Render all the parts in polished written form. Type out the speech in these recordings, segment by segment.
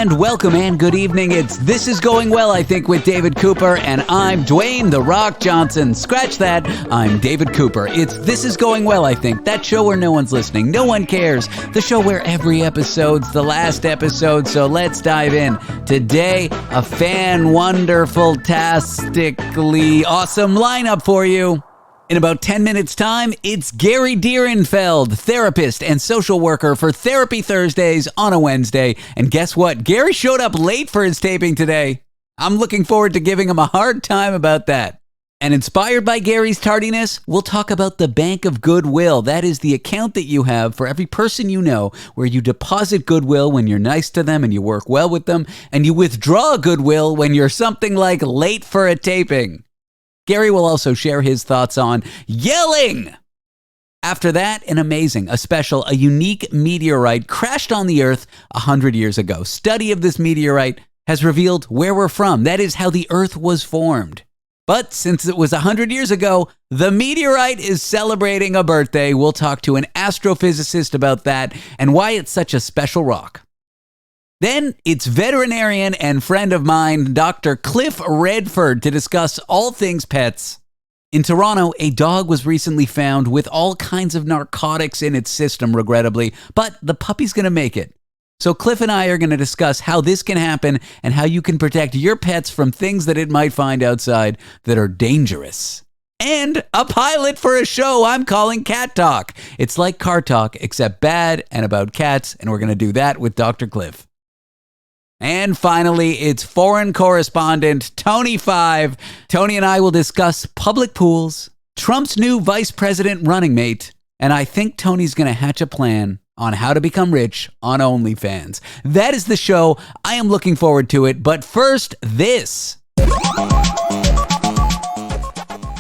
and welcome and good evening. It's This Is Going Well, I think, with David Cooper, and I'm Dwayne The Rock Johnson. Scratch that, I'm David Cooper. It's This Is Going Well, I think, that show where no one's listening, no one cares, the show where every episode's the last episode, so let's dive in. Today, a wonderful-tastically awesome lineup for you. In about 10 minutes' time, it's Gary Direnfeld, therapist and social worker for Therapy Thursdays on a Wednesday. And guess what? Gary showed up late for his taping today. I'm looking forward to giving him a hard time about that. And inspired by Gary's tardiness, we'll talk about the Bank of Goodwill. That is the account that you have for every person you know, where you deposit goodwill when you're nice to them and you work well with them, and you withdraw goodwill when you're something like late for a taping. Gary will also share his thoughts on yelling. After that, a special, a unique meteorite crashed on the Earth 100 years ago. Study of this meteorite has revealed where we're from. That is how the Earth was formed. But since it was 100 years ago, the meteorite is celebrating a birthday. We'll talk to an astrophysicist about that and why it's such a special rock. Then it's veterinarian and friend of mine, Dr. Cliff Redford, to discuss all things pets. In Toronto, a dog was recently found with all kinds of narcotics in its system, regrettably, but the puppy's going to make it. So Cliff and I are going to discuss how this can happen and how you can protect your pets from things that it might find outside that are dangerous. And a pilot for a show I'm calling Cat Talk. It's like car talk, except bad and about cats, and we're going to do that with Dr. Cliff. And finally, it's foreign correspondent Tony 5. Tony and I will discuss public pools, Trump's new vice president running mate, and I think Tony's going to hatch a plan on how to become rich on OnlyFans. That is the show. I am looking forward to it. But first, this.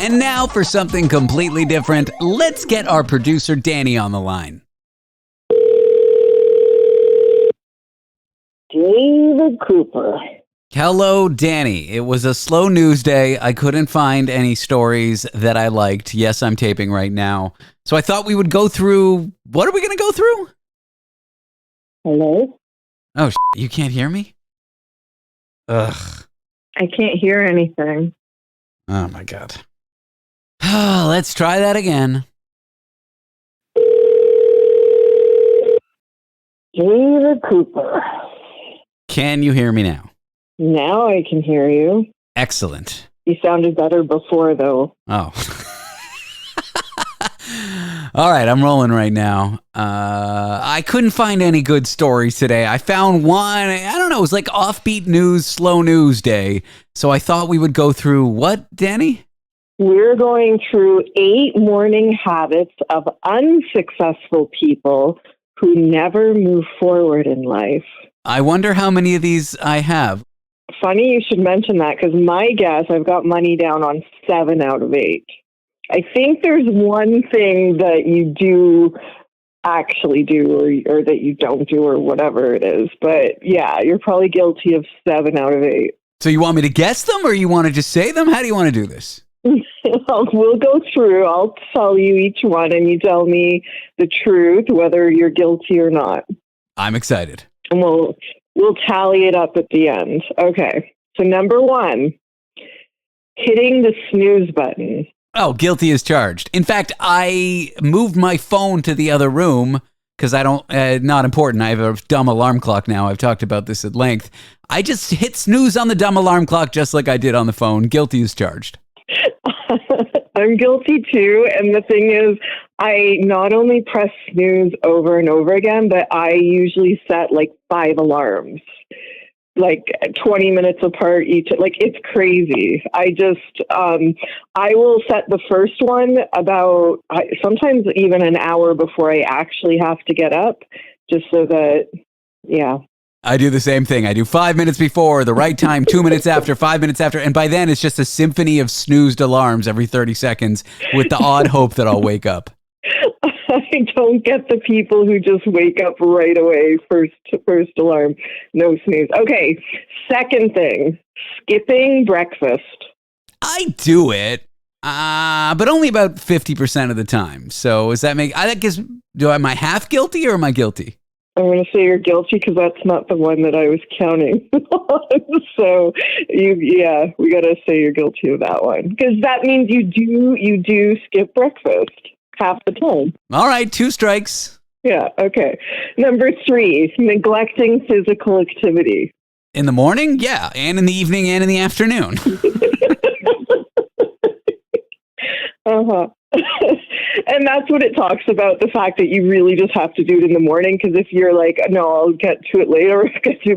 And now for something completely different, let's get our producer Dani on the line. David Cooper. Hello, Dani. It was a slow news day. I couldn't find any stories that I liked. Yes, I'm taping right now. So I thought we would go through... What are we going to go through? Hello? Oh, you can't hear me? Ugh. I can't hear anything. Oh, my God. Let's try that again. David Cooper. Can you hear me now? Now I can hear you. Excellent. You sounded better before, though. Oh. All right, I'm rolling right now. I couldn't find any good stories today. I found one, I don't know, it was like offbeat news, slow news day. So I thought we would go through what, Dani? We're going through 8 morning habits of unsuccessful people who never move forward in life. I wonder how many of these I have. Funny you should mention that, because my guess, I've got money down on 7 out of 8. I think there's one thing that you do actually do or that you don't do or whatever it is. But yeah, you're probably guilty of 7 out of 8. So you want me to guess them or you want to just say them? How do you want to do this? We'll go through. I'll tell you each one and you tell me the truth, whether you're guilty or not. I'm excited. And we'll tally it up at the end. Okay. So number 1, hitting the snooze button. Oh, guilty as charged. In fact, I moved my phone to the other room because I don't, not important. I have a dumb alarm clock now. I've talked about this at length. I just hit snooze on the dumb alarm clock just like I did on the phone. Guilty as charged. I'm guilty too. And the thing is, I not only press snooze over and over again, but I usually set like 5 alarms, like 20 minutes apart each. Like, it's crazy. I will set the first one about sometimes even an hour before I actually have to get up, just so that, yeah. I do the same thing. I do 5 minutes before, the right time, 2 minutes after, 5 minutes after. And by then, it's just a symphony of snoozed alarms every 30 seconds with the odd hope that I'll wake up. I don't get the people who just wake up right away, first alarm, no snooze. Okay, second thing, skipping breakfast. I do it, but only about 50% of the time. So does that make, I guess, am I half guilty or am I guilty? I'm going to say you're guilty because that's not the one that I was counting on. So, we got to say you're guilty of that one because that means you do skip breakfast half the time. All right, 2 strikes. Yeah. Okay. Number 3, neglecting physical activity. In the morning, yeah, and in the evening, and in the afternoon. Uh-huh. And that's what it talks about, the fact that you really just have to do it in the morning, because if you're like, no, I'll get to it later,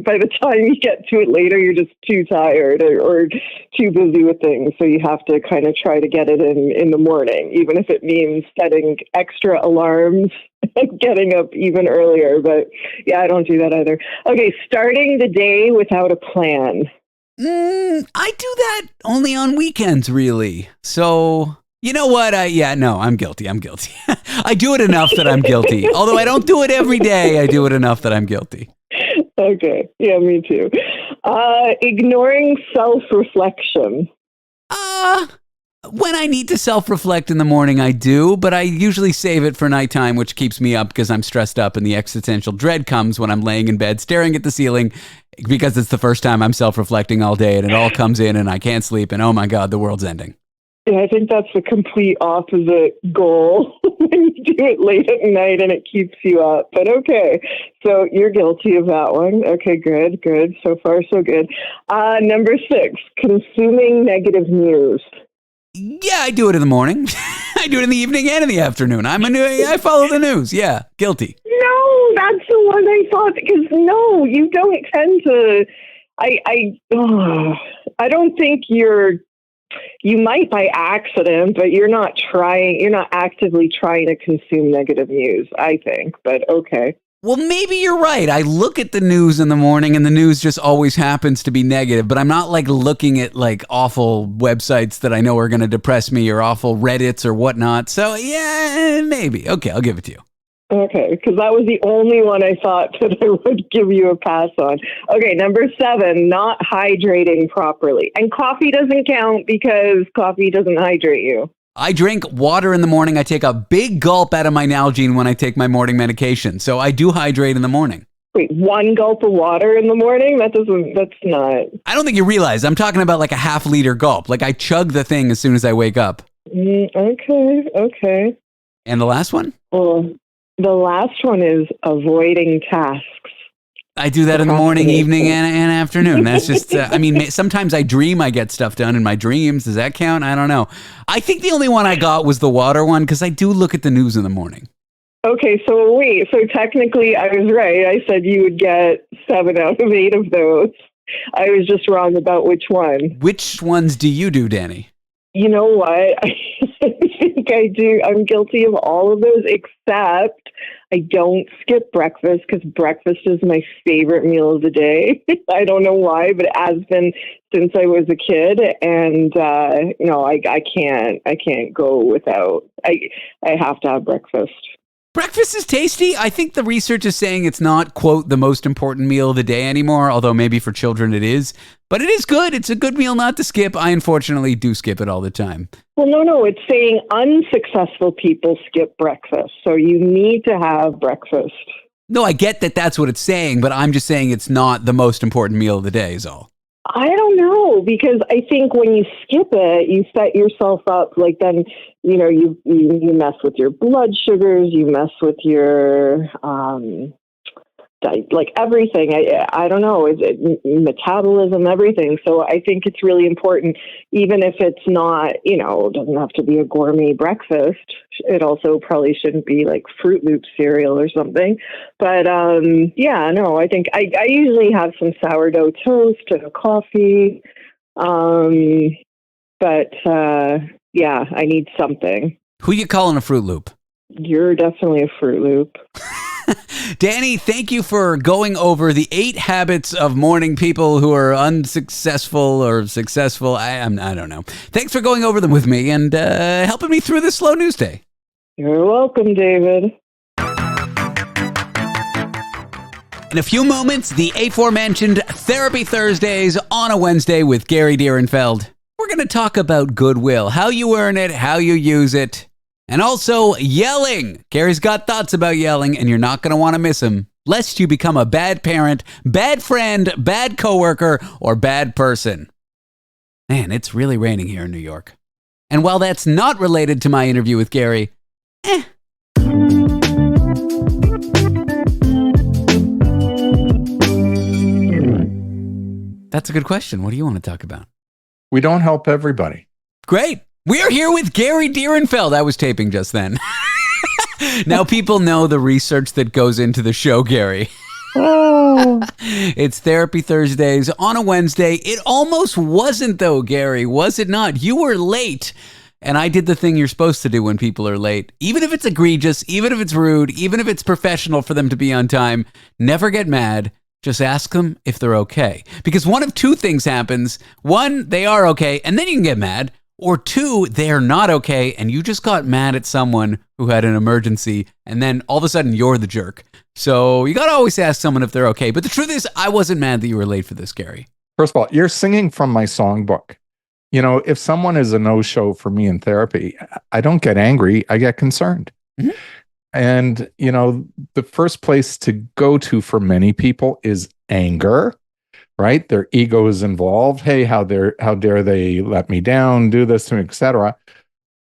by the time you get to it later, you're just too tired or too busy with things. So you have to kind of try to get it in the morning, even if it means setting extra alarms and getting up even earlier. But yeah, I don't do that either. Okay, starting the day without a plan. I do that only on weekends, really. So... You know what? I'm guilty. I do it enough that I'm guilty. Although I don't do it every day, I do it enough that I'm guilty. Okay. Yeah, me too. Ignoring self-reflection. When I need to self-reflect in the morning, I do, but I usually save it for nighttime, which keeps me up because I'm stressed up and the existential dread comes when I'm laying in bed staring at the ceiling because it's the first time I'm self-reflecting all day and it all comes in and I can't sleep and oh my God, the world's ending. Yeah, I think that's the complete opposite goal when you do it late at night and it keeps you up. But okay, so you're guilty of that one. Okay, good. So far, so good. Number 6, consuming negative news. Yeah, I do it in the morning. I do it in the evening and in the afternoon. I follow the news. Yeah, guilty. No, that's the one I thought, because no, you don't tend to. I don't think you might by accident, but you're not actively trying to consume negative news, I think, but okay. Well, maybe you're right. I look at the news in the morning and the news just always happens to be negative, but I'm not like looking at like awful websites that I know are going to depress me or awful Reddits or whatnot. So yeah, maybe. Okay, I'll give it to you. Okay, because that was the only one I thought that I would give you a pass on. Okay, number 7, not hydrating properly. And coffee doesn't count because coffee doesn't hydrate you. I drink water in the morning. I take a big gulp out of my Nalgene when I take my morning medication. So I do hydrate in the morning. Wait, 1 gulp of water in the morning? That's not... I don't think you realize. I'm talking about like a half-liter gulp. Like I chug the thing as soon as I wake up. Okay. And the last one? Well... The last one is avoiding tasks. I do that in the morning, evening, and afternoon. That's just, sometimes I dream I get stuff done in my dreams. Does that count? I don't know. I think the only one I got was the water one because I do look at the news in the morning. Okay, so wait. So technically I was right. I said you would get 7 out of 8 of those. I was just wrong about which one. Which ones do you do, Dani? You know what? I think I do. I'm guilty of all of those except I don't skip breakfast because breakfast is my favorite meal of the day. I don't know why, but it has been since I was a kid. And I can't go without. I have to have breakfast. Breakfast is tasty. I think the research is saying it's not, quote, the most important meal of the day anymore, although maybe for children it is. But it is good. It's a good meal not to skip. I unfortunately do skip it all the time. Well, no. It's saying unsuccessful people skip breakfast. So you need to have breakfast. No, I get that that's what it's saying, but I'm just saying it's not the most important meal of the day is all. I don't know, because I think when you skip it, you set yourself up, like then, you mess with your blood sugars, you mess with your, like everything. I don't know, metabolism, everything. So I think it's really important, even if it's not, it doesn't have to be a gourmet breakfast. It also probably shouldn't be like Fruit Loop cereal or something. But I think I usually have some sourdough toast and a coffee. I need something. Who you calling a Fruit Loop? You're definitely a Fruit Loop. Dani, thank you for going over the 8 habits of morning people who are unsuccessful or successful. I don't know. Thanks for going over them with me and helping me through this slow news day. You're welcome, David. In a few moments, the aforementioned Therapy Thursdays on a Wednesday with Gary Direnfeld. We're going to talk about goodwill, how you earn it, how you use it. And also yelling. Gary's got thoughts about yelling, and you're not going to want to miss him. lest you become a bad parent, bad friend, bad coworker, or bad person. Man, it's really raining here in New York. And while that's not related to my interview with Gary, That's a good question. What do you want to talk about? We don't help everybody. Great. We're here with Gary Direnfeld. I was taping just then. Now people know the research that goes into the show, Gary. Oh. It's Therapy Thursdays on a Wednesday. It almost wasn't, though, Gary, was it not? You were late, and I did the thing you're supposed to do when people are late. Even if it's egregious, even if it's rude, even if it's professional for them to be on time, never get mad. Just ask them if they're okay. Because one of two things happens. One, they are okay, and then you can get mad. Or two, they're not okay, and you just got mad at someone who had an emergency, and then all of a sudden you're the jerk. So you got to always ask someone if they're okay. But the truth is, I wasn't mad that you were late for this, Gary. First of all, you're singing from my songbook. You know, if someone is a no-show for me in therapy, I don't get angry. I get concerned. Mm-hmm. And, you know, the first place to go to for many people is anger, right? Their ego is involved. Hey, how dare they let me down, do this to me, etc.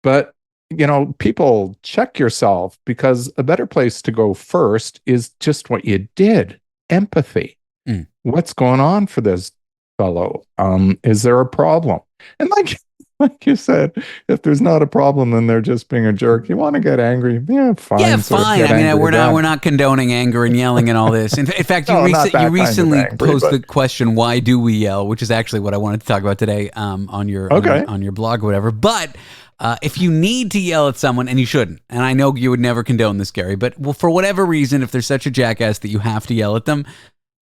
But, you know, people, check yourself, because a better place to go first is just what you did. Empathy. What's going on for this fellow? Is there a problem? And like you said, if there's not a problem, then they're just being a jerk. You want to get angry? Yeah, fine. Yeah, fine. I mean, we're not condoning anger and yelling and all this. In fact, you recently posed the question, "Why do we yell?" Which is actually what I wanted to talk about today on your blog or whatever. But if you need to yell at someone, and you shouldn't, and I know you would never condone this, Gary, but for whatever reason, if they're such a jackass that you have to yell at them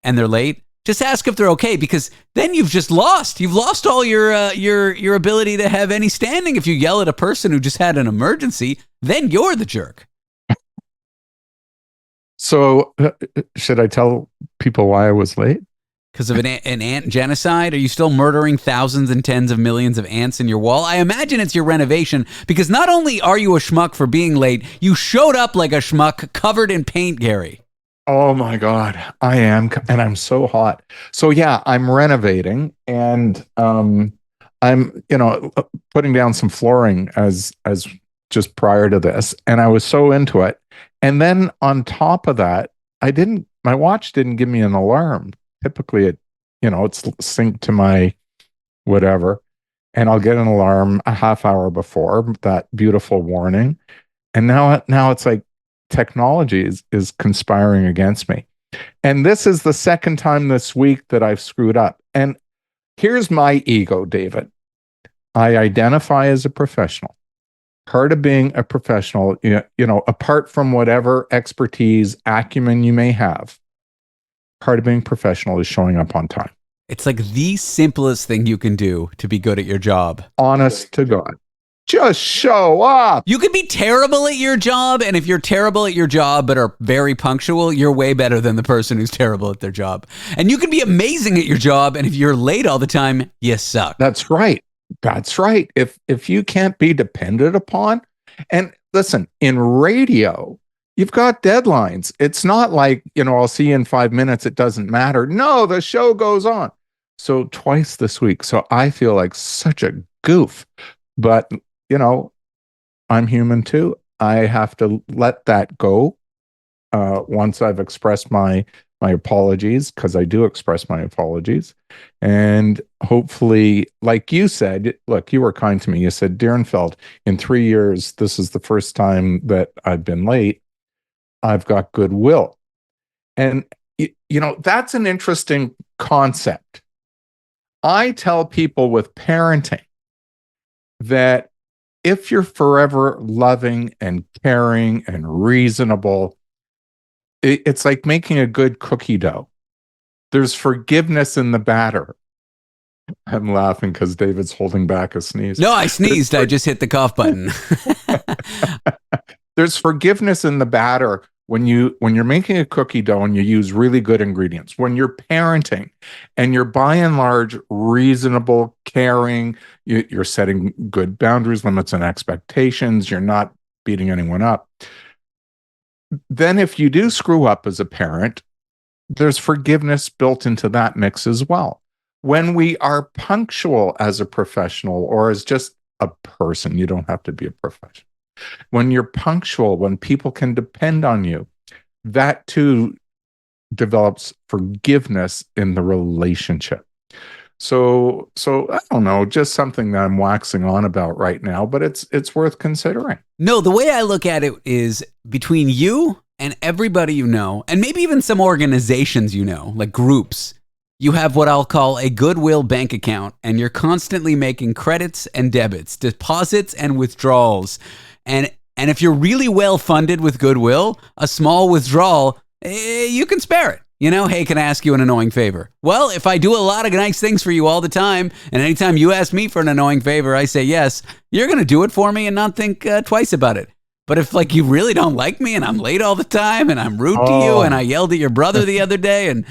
and they're late, just ask if they're okay, because then you've just lost. You've lost all your ability to have any standing. If you yell at a person who just had an emergency, then you're the jerk. So should I tell people why I was late? Because of an ant genocide? Are you still murdering thousands and tens of millions of ants in your wall? I imagine it's your renovation, because not only are you a schmuck for being late, you showed up like a schmuck covered in paint, Gary. Oh my God, I am, and I'm so hot. So yeah, I'm renovating, and I'm, you know, putting down some flooring as just prior to this, and I was so into it. And then on top of that, my watch didn't give me an alarm. Typically it's synced to my whatever, and I'll get an alarm a half hour before that beautiful warning. And now it's like, technology is conspiring against me. And this is the second time this week that I've screwed up. And here's my ego, David. I identify as a professional. Part of being a professional, you know, apart from whatever expertise, acumen you may have, part of being professional is showing up on time. It's like the simplest thing you can do to be good at your job. Honest to God. Just show up. You could be terrible at your job, and if you're terrible at your job but are very punctual, you're way better than the person who's terrible at their job. And you can be amazing at your job, and if you're late all the time, you suck. That's right. That's right. If you can't be depended upon, and listen, in radio, you've got deadlines. It's not like, you know, I'll see you in 5 minutes. It doesn't matter. No, the show goes on. So twice this week. So I feel like such a goof, but you know, I'm human too. I have to let that go once I've expressed my apologies, because I do express my apologies. And hopefully, like you said, look, you were kind to me. You said, Direnfeld, in 3 years, this is the first time that I've been late. I've got goodwill. And, you know, that's an interesting concept. I tell people with parenting that if you're forever loving and caring and reasonable, it's like making a good cookie dough. There's forgiveness in the batter. I'm laughing because David's holding back a sneeze. No, I sneezed. I just hit the cough button. There's forgiveness in the batter when you're making a cookie dough and you use really good ingredients. When you're parenting and you're by and large reasonable, caring, you're setting good boundaries, limits, and expectations. You're not beating anyone up. then if you do screw up as a parent, there's forgiveness built into that mix as well. When we are punctual as a professional or as just a person, you don't have to be a professional. When you're punctual, when people can depend on you, that too develops forgiveness in the relationship. So I don't know, just something that I'm waxing on about right now, but it's worth considering. No, the way I look at it is between you and everybody you know, and maybe even some organizations you know, like groups, you have what I'll call a goodwill bank account, and you're constantly making credits and debits, deposits and withdrawals. And if you're really well funded with goodwill, a small withdrawal, you can spare it. You know, hey, can I ask you an annoying favor? Well, if I do a lot of nice things for you all the time, and anytime you ask me for an annoying favor, I say yes, you're going to do it for me and not think twice about it. But if like you really don't like me and I'm late all the time and I'm rude to you and I yelled at your brother the other day and,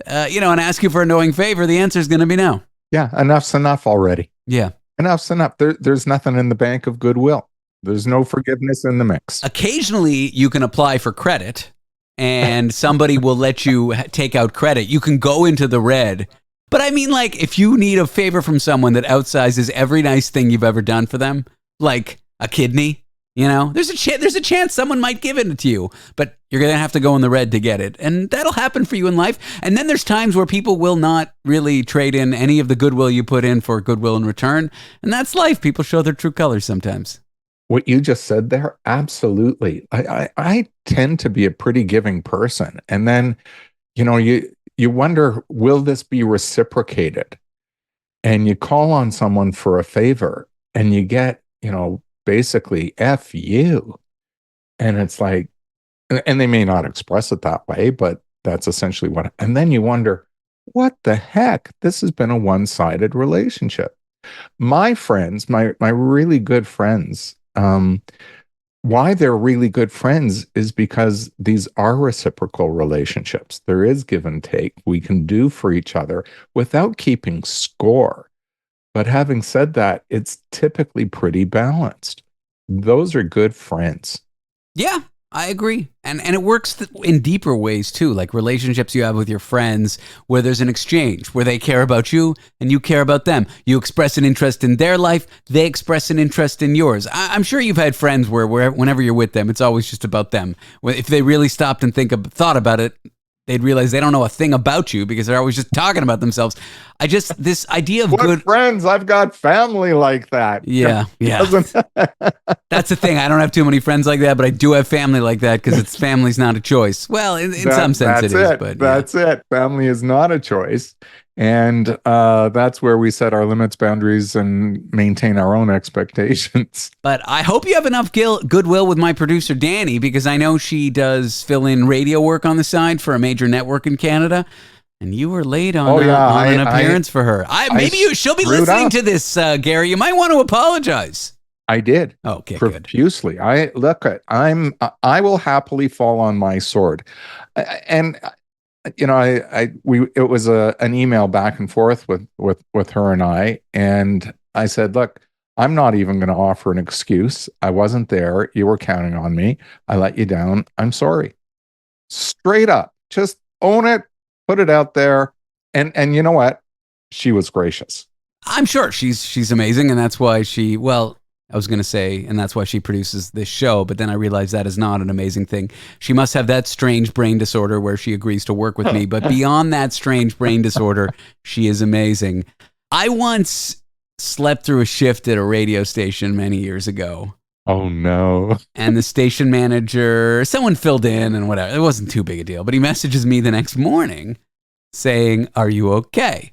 and ask you for an annoying favor, the answer is going to be no. Yeah, enough's enough already. Yeah. Enough's enough. There's nothing in the bank of goodwill. There's no forgiveness in the mix. Occasionally, you can apply for credit and somebody will let you take out credit. You can go into the red. But I mean, like, if you need a favor from someone that outsizes every nice thing you've ever done for them, like a kidney, there's a chance someone might give it to you, but you're going to have to go in the red to get it. And that'll happen for you in life. And then there's times where people will not really trade in any of the goodwill you put in for goodwill in return. And that's life. People show their true colors sometimes. What you just said there, absolutely. I tend to be a pretty giving person. And then, you wonder, will this be reciprocated? And you call on someone for a favor and you get, basically F you. And it's like, and they may not express it that way, but that's essentially what, and then you wonder, what the heck? This has been a one-sided relationship. My friends, my really good friends, why they're really good friends is because these are reciprocal relationships. There is give and take. We can do for each other without keeping score. But having said that, it's typically pretty balanced. Those are good friends. Yeah, I agree. And it works in deeper ways too, like relationships you have with your friends where there's an exchange, where they care about you and you care about them. You express an interest in their life, they express an interest in yours. I'm sure you've had friends where whenever you're with them, it's always just about them. If they really stopped and thought about it, they'd realize they don't know a thing about you because they're always just talking about themselves. This idea of good friends, I've got family like that. Yeah. That's the thing. I don't have too many friends like that, but I do have family like that because family's not a choice. Well, in some sense it is. But that's it. Family is not a choice. And that's where we set our limits, boundaries, and maintain our own expectations. But I hope you have enough goodwill with my producer, Dani, because I know she does fill in radio work on the side for a major network in Canada. And you were late on an appearance for her. She'll be listening to this, Gary. You might want to apologize. I did. Okay, profusely. Good. I will happily fall on my sword. And it was an email back and forth with her and I said, look, I'm not even going to offer an excuse. I wasn't there. You were counting on me. I let you down. I'm sorry. Straight up, just own it, put it out there. And you know what? She was gracious. I'm sure she's amazing. And that's why I was going to say, and that's why she produces this show, but then I realized that is not an amazing thing. She must have that strange brain disorder where she agrees to work with me, but beyond that strange brain disorder, she is amazing. I once slept through a shift at a radio station many years ago. Oh, no. And the station manager, someone filled in and whatever. It wasn't too big a deal, but he messages me the next morning saying, "Are you okay?"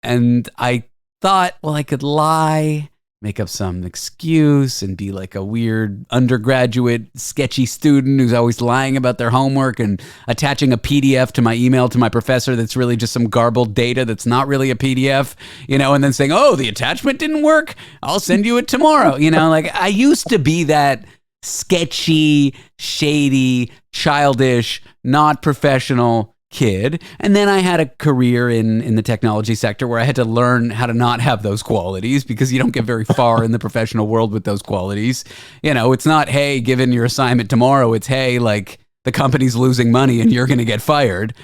And I thought, well, I could lie, make up some excuse and be like a weird undergraduate sketchy student who's always lying about their homework and attaching a PDF to my email to my professor that's really just some garbled data that's not really a PDF, and then saying, "Oh, the attachment didn't work. I'll send you it tomorrow." Like I used to be that sketchy, shady, childish, not professional kid. And then I had a career in the technology sector where I had to learn how to not have those qualities because you don't get very far in the professional world with those qualities. It's not, hey, given your assignment tomorrow. It's, hey, like, the company's losing money and you're going to get fired.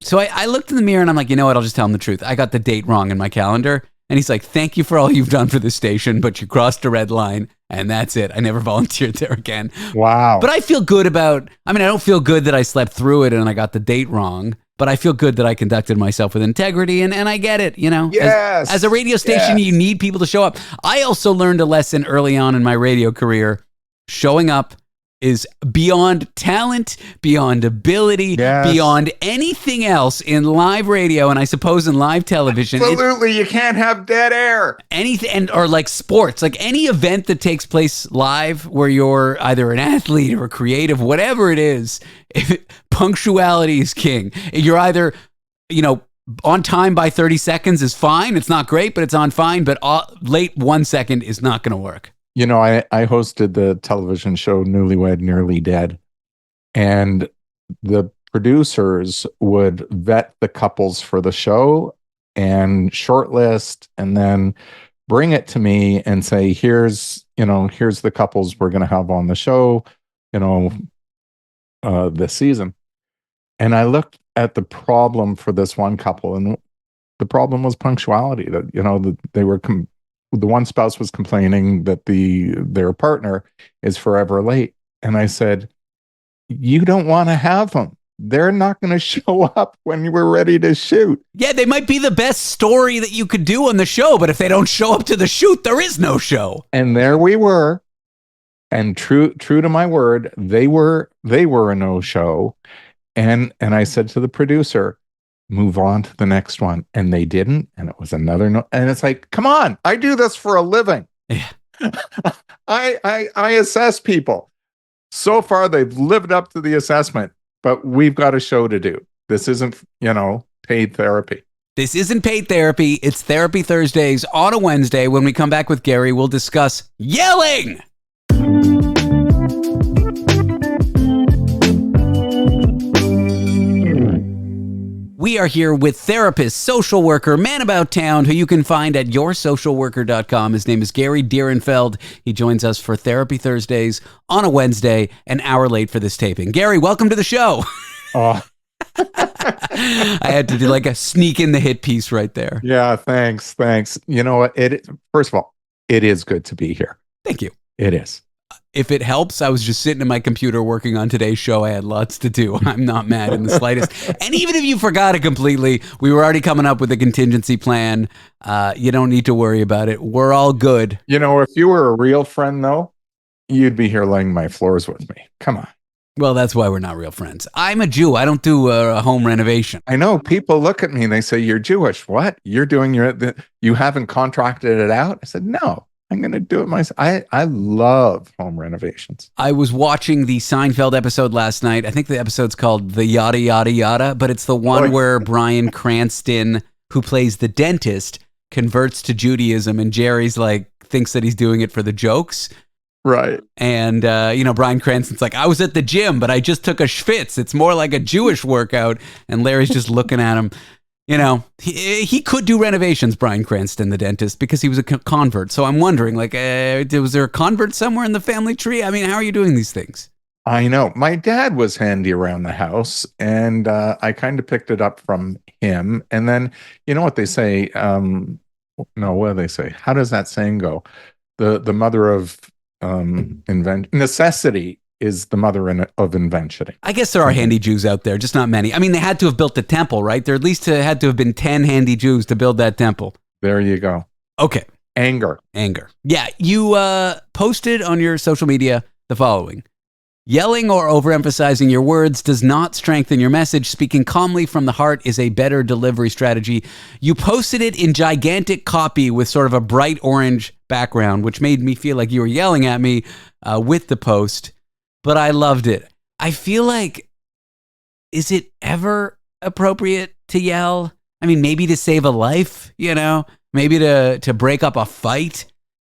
So I looked in the mirror and I'm like, you know what? I'll just tell him the truth. I got the date wrong in my calendar. And he's like, thank you for all you've done for this station, but you crossed a red line and that's it. I never volunteered there again. Wow. But I feel good I don't feel good that I slept through it and I got the date wrong, but I feel good that I conducted myself with integrity and I get it, Yes. As a radio station, you need people to show up. I also learned a lesson early on in my radio career. Showing up is beyond talent, beyond ability, beyond anything else in live radio, and I suppose in live television. Absolutely, you can't have dead air. Anything, or like sports, like any event that takes place live where you're either an athlete or a creative, whatever it is, punctuality is king. You're either, on time by 30 seconds is fine. It's not great, but it's on fine. But late 1 second is not going to work. I hosted the television show Newlywed Nearly Dead, and the producers would vet the couples for the show and shortlist and then bring it to me and say, here's the couples we're going to have on the show, this season. And I looked at the problem for this one couple, and the problem was punctuality. That, they were the one spouse was complaining that their partner is forever late. And I said, you don't want to have them. They're not going to show up when you were ready to shoot. Yeah, they might be the best story that you could do on the show, but if they don't show up to the shoot, there is no show. And there we were. And true to my word, they were a no-show. And I said to the producer, move on to the next one. And they didn't. And it was another no. And it's like, come on, I do this for a living. Yeah. I assess people. So far, they've lived up to the assessment, but we've got a show to do. This isn't, paid therapy. This isn't paid therapy. It's Therapy Thursdays on a Wednesday. When we come back with Gary, we'll discuss yelling. We are here with therapist, social worker, man about town, who you can find at yoursocialworker.com. His name is Gary Direnfeld. He joins us for Therapy Thursdays on a Wednesday, an hour late for this taping. Gary, welcome to the show. Oh. I had to do like a sneak in the hit piece right there. Yeah, thanks. You know what? First of all, it is good to be here. Thank you. It is. If it helps, I was just sitting at my computer working on today's show. I had lots to do. I'm not mad in the slightest. And even if you forgot it completely, we were already coming up with a contingency plan. You don't need to worry about it. We're all good. If you were a real friend, though, you'd be here laying my floors with me. Come on. Well, that's why we're not real friends. I'm a Jew. I don't do a home renovation. I know. People look at me and they say, you're Jewish. What? You're doing you haven't contracted it out? I said, no. I'm going to do it myself. I love home renovations. I was watching the Seinfeld episode last night. I think the episode's called The Yada Yada Yada, but it's the one where Bryan Cranston, who plays the dentist, converts to Judaism, and Jerry's like, thinks that he's doing it for the jokes. Right. And, Bryan Cranston's like, I was at the gym, but I just took a schwitz. It's more like a Jewish workout. And Larry's just looking at him. He could do renovations, Bryan Cranston, the dentist, because he was a convert. So I'm wondering, was there a convert somewhere in the family tree? I mean, how are you doing these things? I know. My dad was handy around the house, and I kind of picked it up from him. And then, you know what they say? What do they say? How does that saying go? The mother of necessity is the mother of invention. I guess there are handy Jews out there, just not many. I mean, they had to have built the temple, right? There at least had to have been 10 handy Jews to build that temple. There you go. Okay. Anger. Yeah, you posted on your social media the following. Yelling or overemphasizing your words does not strengthen your message. Speaking calmly from the heart is a better delivery strategy. You posted it in gigantic copy with sort of a bright orange background, which made me feel like you were yelling at me with the post. But I loved it. I feel like, is it ever appropriate to yell? I mean, maybe to save a life, maybe to break up a fight.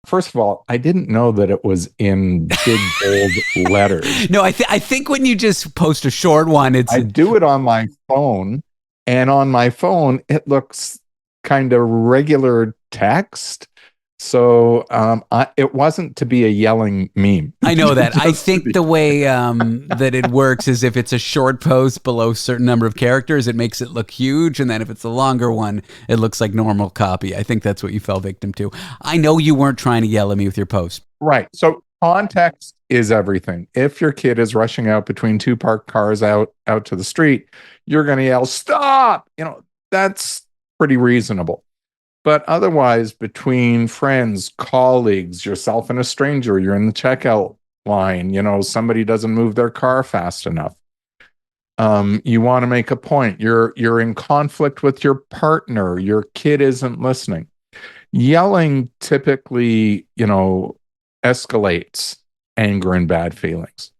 First of all, I didn't know that it was in big, bold letters. No, I think when you just post a short one, I do it on my phone, and on my phone, it looks kind of regular text. So it wasn't to be a yelling meme. I know that. I Just to think be- the way that it works is if it's a short post below a certain number of characters, it makes it look huge. And then if it's a longer one, it looks like normal copy. I think that's what you fell victim to. I know you weren't trying to yell at me with your post. Right. So context is everything. If your kid is rushing out between two parked cars out to the street, you're going to yell, "Stop!" That's pretty reasonable. But otherwise, between friends, colleagues, yourself and a stranger, you're in the checkout line, somebody doesn't move their car fast enough. You want to make a point. You're in conflict with your partner. Your kid isn't listening. Yelling typically, escalates anger and bad feelings.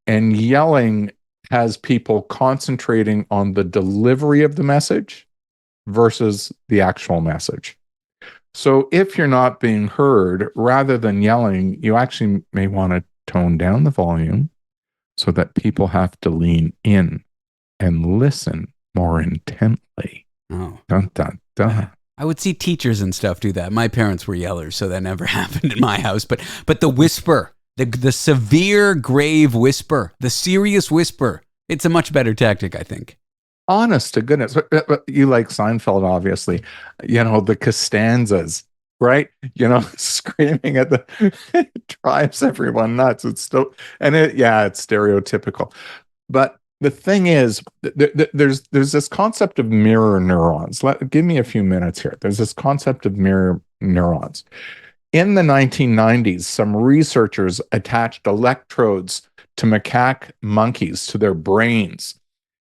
And yelling has people concentrating on the delivery of the message versus the actual message. So if you're not being heard, rather than yelling, you actually may want to tone down the volume so that people have to lean in and listen more intently. Oh. Dun, dun, dun. I would see teachers and stuff do that. My parents were yellers, so that never happened in my house. But the whisper, the severe, grave whisper, the serious whisper, it's a much better tactic, I think. Honest to goodness. But you like Seinfeld, obviously. The Costanzas, right? Screaming at it drives everyone nuts. It's still, it's stereotypical. But the thing is, there's this concept of mirror neurons. Give me a few minutes here. There's this concept of mirror neurons. In the 1990s, some researchers attached electrodes to macaque monkeys to their brains.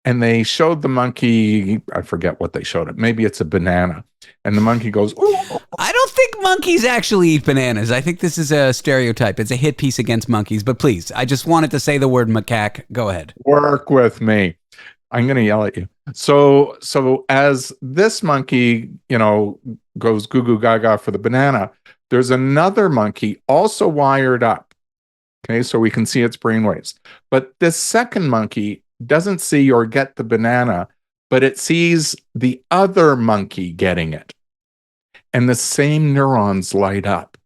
And they showed the monkey, I forget what they showed it. Maybe it's a banana. And the monkey goes, "Ooh." I don't think monkeys actually eat bananas. I think this is a stereotype. It's a hit piece against monkeys. But please, I just wanted to say the word macaque. Go ahead. Work with me. I'm going to yell at you. So as this monkey, goes goo goo gaga for the banana, there's another monkey also wired up. Okay, so we can see its brainwaves. But this second monkey doesn't see or get the banana, but it sees the other monkey getting it. And the same neurons light up.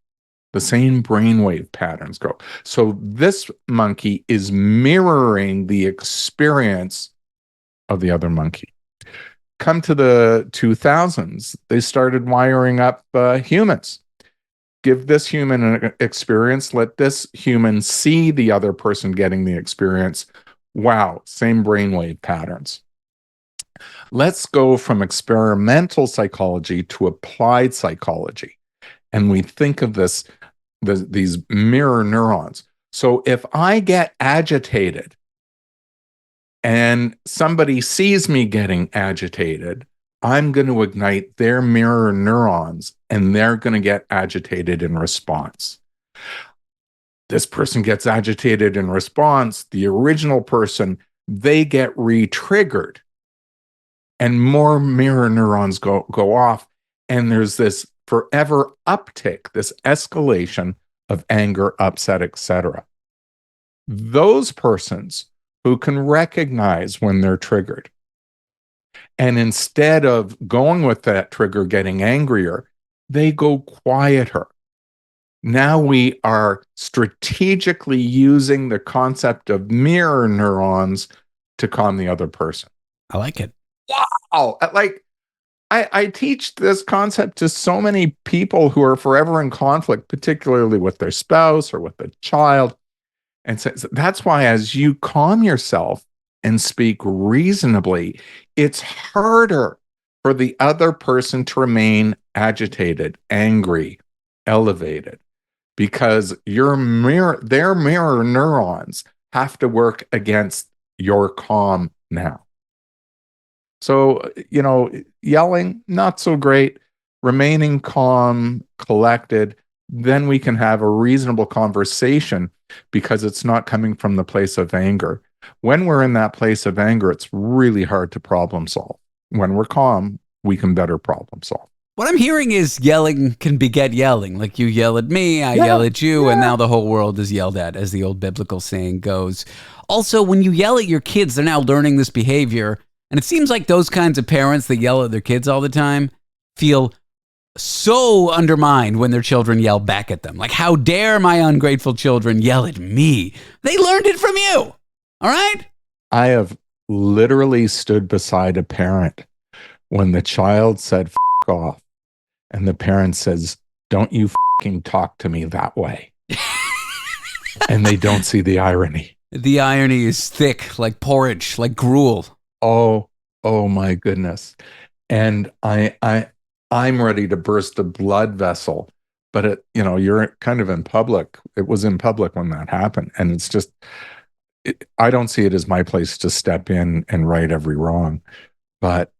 The same brainwave patterns go. So this monkey is mirroring the experience of the other monkey. Come to the 2000s, they started wiring up humans. Give this human an experience. Let this human see the other person getting the experience. Wow, same brainwave patterns. Let's go from experimental psychology to applied psychology. And we think of these mirror neurons. So if I get agitated and somebody sees me getting agitated, I'm going to ignite their mirror neurons and they're going to get agitated in response. This person gets agitated in response. The original person, they get re-triggered and more mirror neurons go off. And there's this forever uptick, this escalation of anger, upset, etc. Those persons who can recognize when they're triggered, and instead of going with that trigger, getting angrier, they go quieter. Now we are strategically using the concept of mirror neurons to calm the other person. I like it. Wow. I teach this concept to so many people who are forever in conflict, particularly with their spouse or with a child. And so that's why as you calm yourself and speak reasonably, it's harder for the other person to remain agitated, angry, elevated, because their mirror neurons have to work against your calm now. So, yelling, not so great. Remaining calm, collected, then we can have a reasonable conversation because it's not coming from the place of anger. When we're in that place of anger, it's really hard to problem solve. When we're calm, we can better problem solve. What I'm hearing is yelling can beget yelling. Like you yell at me, I yell at you, and now the whole world is yelled at, as the old biblical saying goes. Also, when you yell at your kids, they're now learning this behavior. And it seems like those kinds of parents that yell at their kids all the time feel so undermined when their children yell back at them. Like, how dare my ungrateful children yell at me? They learned it from you. All right? I have literally stood beside a parent when the child said "F off," and the parent says, "Don't you fucking talk to me that way." And they don't see the irony. The irony is thick, like porridge, like gruel. Oh my goodness. And I'm ready to burst a blood vessel, but you're kind of in public. It was in public when that happened. And it's just, I don't see it as my place to step in and right every wrong, but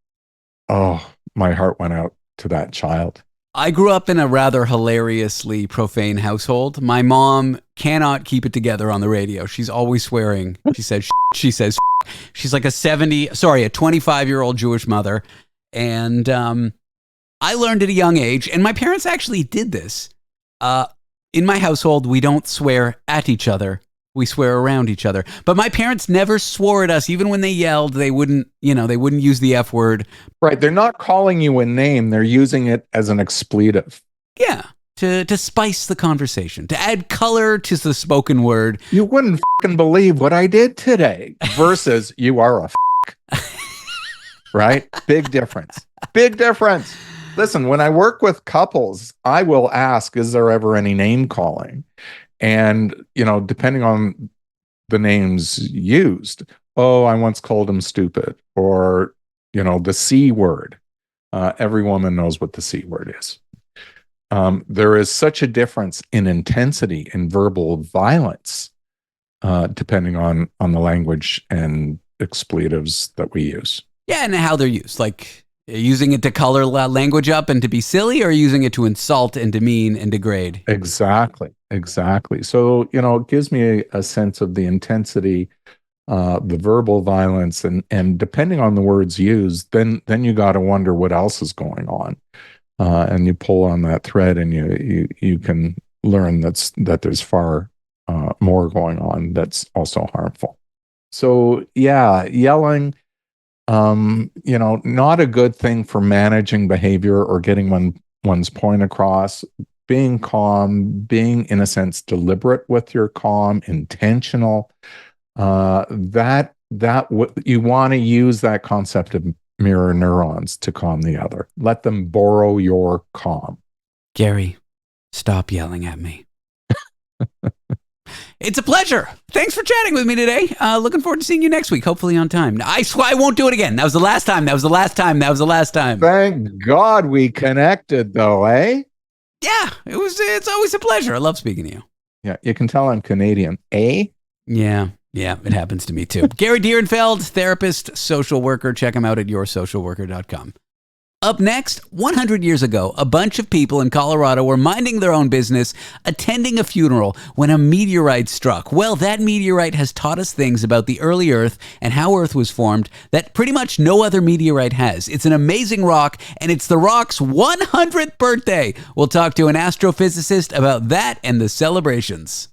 my heart went out to that child. I grew up in a rather hilariously profane household. My mom cannot keep it together on the radio. She's always swearing. She says, she says, she's like a 25-year-old Jewish mother. And I learned at a young age, and my parents actually did this. In my household, we don't swear at each other. We swear around each other. But my parents never swore at us. Even when they yelled, they wouldn't use the F word. Right. They're not calling you a name. They're using it as an expletive. Yeah. To spice the conversation, to add color to the spoken word. You wouldn't fucking believe what I did today versus you are a right? Big difference. Big difference. Listen, when I work with couples, I will ask, is there ever any name calling? And, depending on the names used, I once called him stupid, or, the C word. Every woman knows what the C word is. There is such a difference in intensity in verbal violence, depending on the language and expletives that we use. Yeah, and how they're used. Like, using it to color language up and to be silly, or using it to insult and demean and degrade. Exactly. So, it gives me a sense of the intensity, the verbal violence, and depending on the words used, then you got to wonder what else is going on. And you pull on that thread, and you can learn that there's far more going on that's also harmful. So yeah, yelling, not a good thing for managing behavior or getting one's point across. Being calm, being in a sense deliberate with your calm, intentional. That you want to use that concept of mirror neurons to calm the other. Let them borrow your calm. Gary, stop yelling at me. It's a pleasure. Thanks for chatting with me today. Looking forward to seeing you next week, hopefully on time. I swear I won't do it again. That was the last time. Thank God we connected, though, eh? Yeah, it's always a pleasure. I love speaking to you. Yeah, you can tell I'm Canadian, eh? Yeah, it happens to me too. Gary Direnfeld, therapist, social worker. Check him out at yoursocialworker.com. Up next, 100 years ago, a bunch of people in Colorado were minding their own business, attending a funeral, when a meteorite struck. Well, that meteorite has taught us things about the early Earth and how Earth was formed that pretty much no other meteorite has. It's an amazing rock, and it's the rock's 100th birthday. We'll talk to an astrophysicist about that and the celebrations.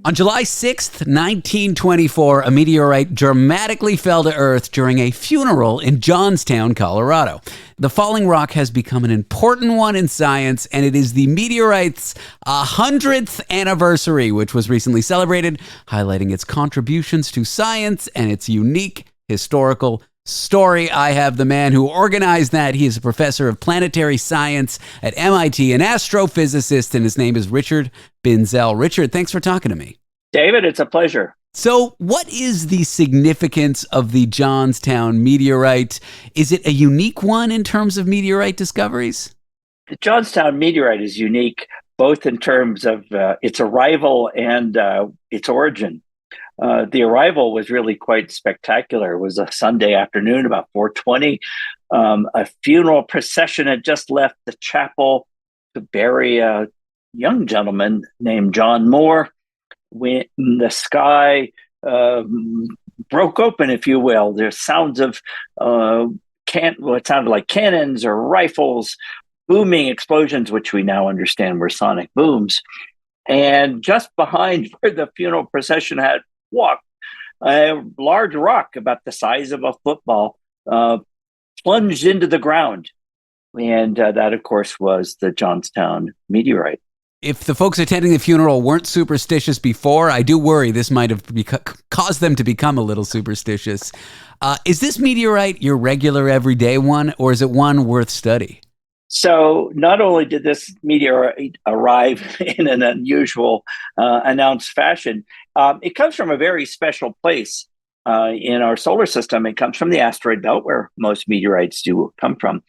On July 6th, 1924, a meteorite dramatically fell to Earth during a funeral in Johnstown, Colorado. The falling rock has become an important one in science, and it is the meteorite's 100th anniversary, which was recently celebrated, highlighting its contributions to science and its unique historical story. I have the man who organized that. He is a professor of planetary science at MIT, an astrophysicist, and his name is Richard Binzel. Richard, thanks for talking to me. David, it's a pleasure. So what is the significance of the Johnstown meteorite? Is it a unique one in terms of meteorite discoveries? The Johnstown meteorite is unique both in terms of its arrival and its origin. The arrival was really quite spectacular. It was a Sunday afternoon, about 4:20. A funeral procession had just left the chapel to bury a young gentleman named John Moore. When the sky broke open, if you will, there's sounds of what sounded like cannons or rifles, booming explosions, which we now understand were sonic booms. And just behind where the funeral procession had walked, a large rock about the size of a football plunged into the ground. And that, of course, was the Johnstown meteorite. If the folks attending the funeral weren't superstitious before, I do worry this might have caused them to become a little superstitious. Is this meteorite your regular everyday one, or is it one worth study? So not only did this meteorite arrive in an unusual announced fashion, it comes from a very special place in our solar system. It comes from the asteroid belt, where most meteorites do come from.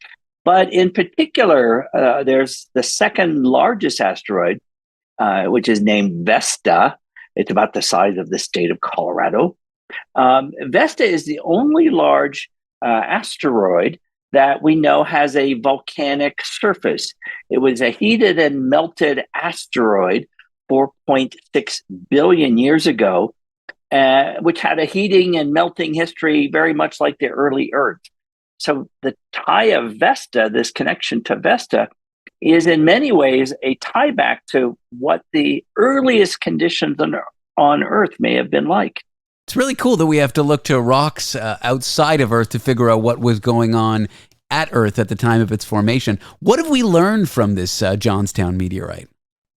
But in particular, there's the second largest asteroid, which is named Vesta. It's about the size of the state of Colorado. Vesta is the only large asteroid that we know has a volcanic surface. It was a heated and melted asteroid 4.6 billion years ago, which had a heating and melting history very much like the early Earth. So the tie of Vesta, this connection to Vesta, is in many ways a tie back to what the earliest conditions on Earth may have been like. It's really cool that we have to look to rocks outside of Earth to figure out what was going on at Earth at the time of its formation. What have we learned from this Johnstown meteorite?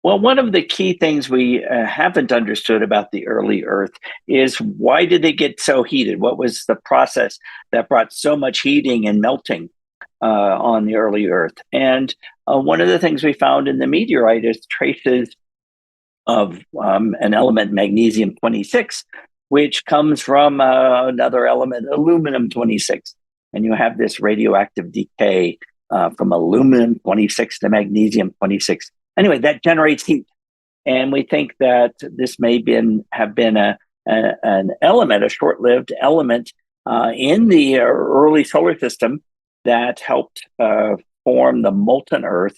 Well, one of the key things we haven't understood about the early Earth is why did it get so heated? What was the process that brought so much heating and melting on the early Earth? And one of the things we found in the meteorite is traces of an element, magnesium-26, which comes from another element, aluminum-26. And you have this radioactive decay from aluminum-26 to magnesium-26. Anyway, that generates heat. And we think that this may have been an element, a short-lived element in the early solar system that helped form the molten Earth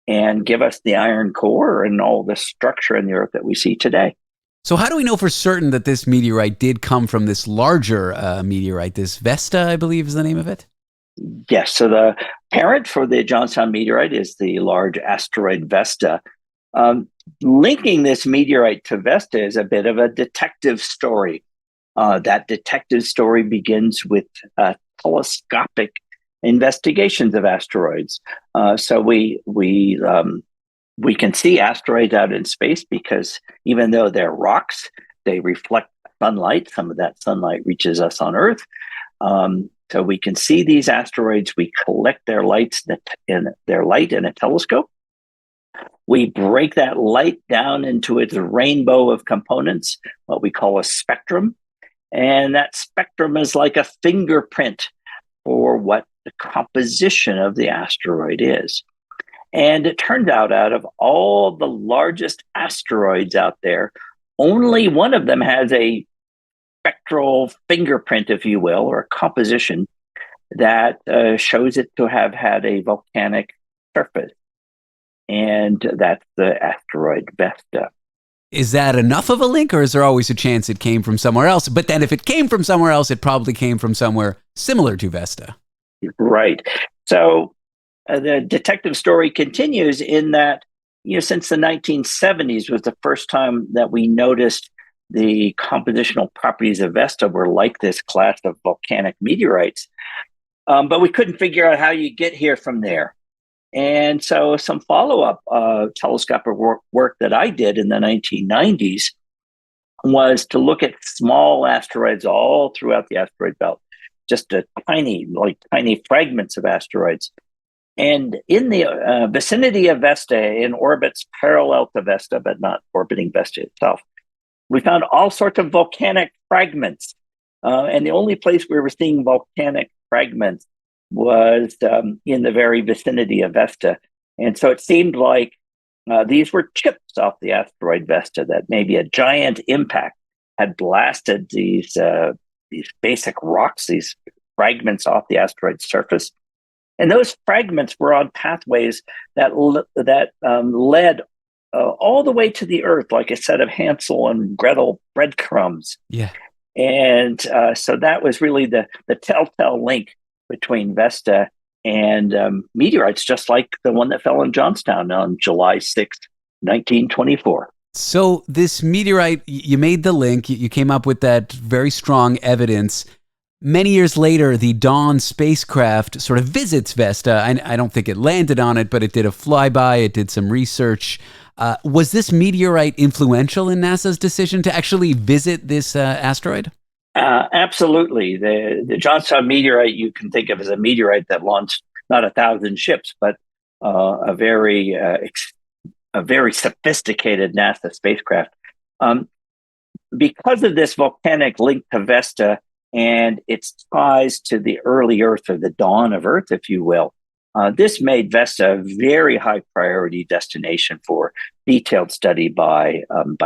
and give us the iron core and all the structure in the Earth that we see today. So how do we know for certain that this meteorite did come from this larger meteorite, this Vesta, I believe is the name of it? Yes. So the parent for the Johnstown meteorite is the large asteroid Vesta. Linking this meteorite to Vesta is a bit of a detective story. That detective story begins with telescopic investigations of asteroids. So we can see asteroids out in space because even though they're rocks, they reflect sunlight. Some of that sunlight reaches us on Earth. So we can see these asteroids. We collect their light in a telescope. We break that light down into its rainbow of components, what we call a spectrum. And that spectrum is like a fingerprint for what the composition of the asteroid is. And it turned out of all the largest asteroids out there, only one of them has a spectral fingerprint, if you will, or a composition that shows it to have had a volcanic surface. And that's the asteroid Vesta. Is that enough of a link, or is there always a chance it came from somewhere else? But then if it came from somewhere else, it probably came from somewhere similar to Vesta. Right. So the detective story continues in that, since the 1970s was the first time that we noticed the compositional properties of Vesta were like this class of volcanic meteorites. But we couldn't figure out how you get here from there. And so some follow-up telescopic work that I did in the 1990s was to look at small asteroids all throughout the asteroid belt, just tiny fragments of asteroids. And in the vicinity of Vesta, in orbits parallel to Vesta, but not orbiting Vesta itself, we found all sorts of volcanic fragments. And the only place we were seeing volcanic fragments was in the very vicinity of Vesta. And so it seemed like these were chips off the asteroid Vesta, that maybe a giant impact had blasted these basic rocks, these fragments off the asteroid surface. And those fragments were on pathways that led all the way to the Earth, like a set of Hansel and Gretel breadcrumbs. Yeah. And so that was really the telltale link between Vesta and meteorites, just like the one that fell in Johnstown on July 6th, 1924. So this meteorite, you made the link, you came up with that very strong evidence. Many years later, the Dawn spacecraft sort of visits Vesta. I don't think it landed on it, but it did a flyby. It did some research. Was this meteorite influential in NASA's decision to actually visit this asteroid? Absolutely. The Johnstown meteorite you can think of as a meteorite that launched not 1,000 ships, but a very sophisticated NASA spacecraft. Because of this volcanic link to Vesta and its ties to the early Earth, or the dawn of Earth, if you will, this made Vesta a very high priority destination for detailed study by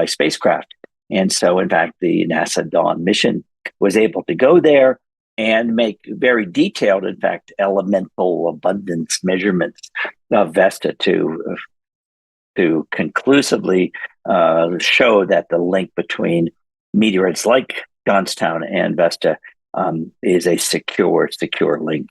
spacecraft. And so, in fact, the NASA Dawn mission was able to go there and make very detailed, in fact, elemental abundance measurements of Vesta to conclusively show that the link between meteorites like Johnstown and Vesta is a secure link.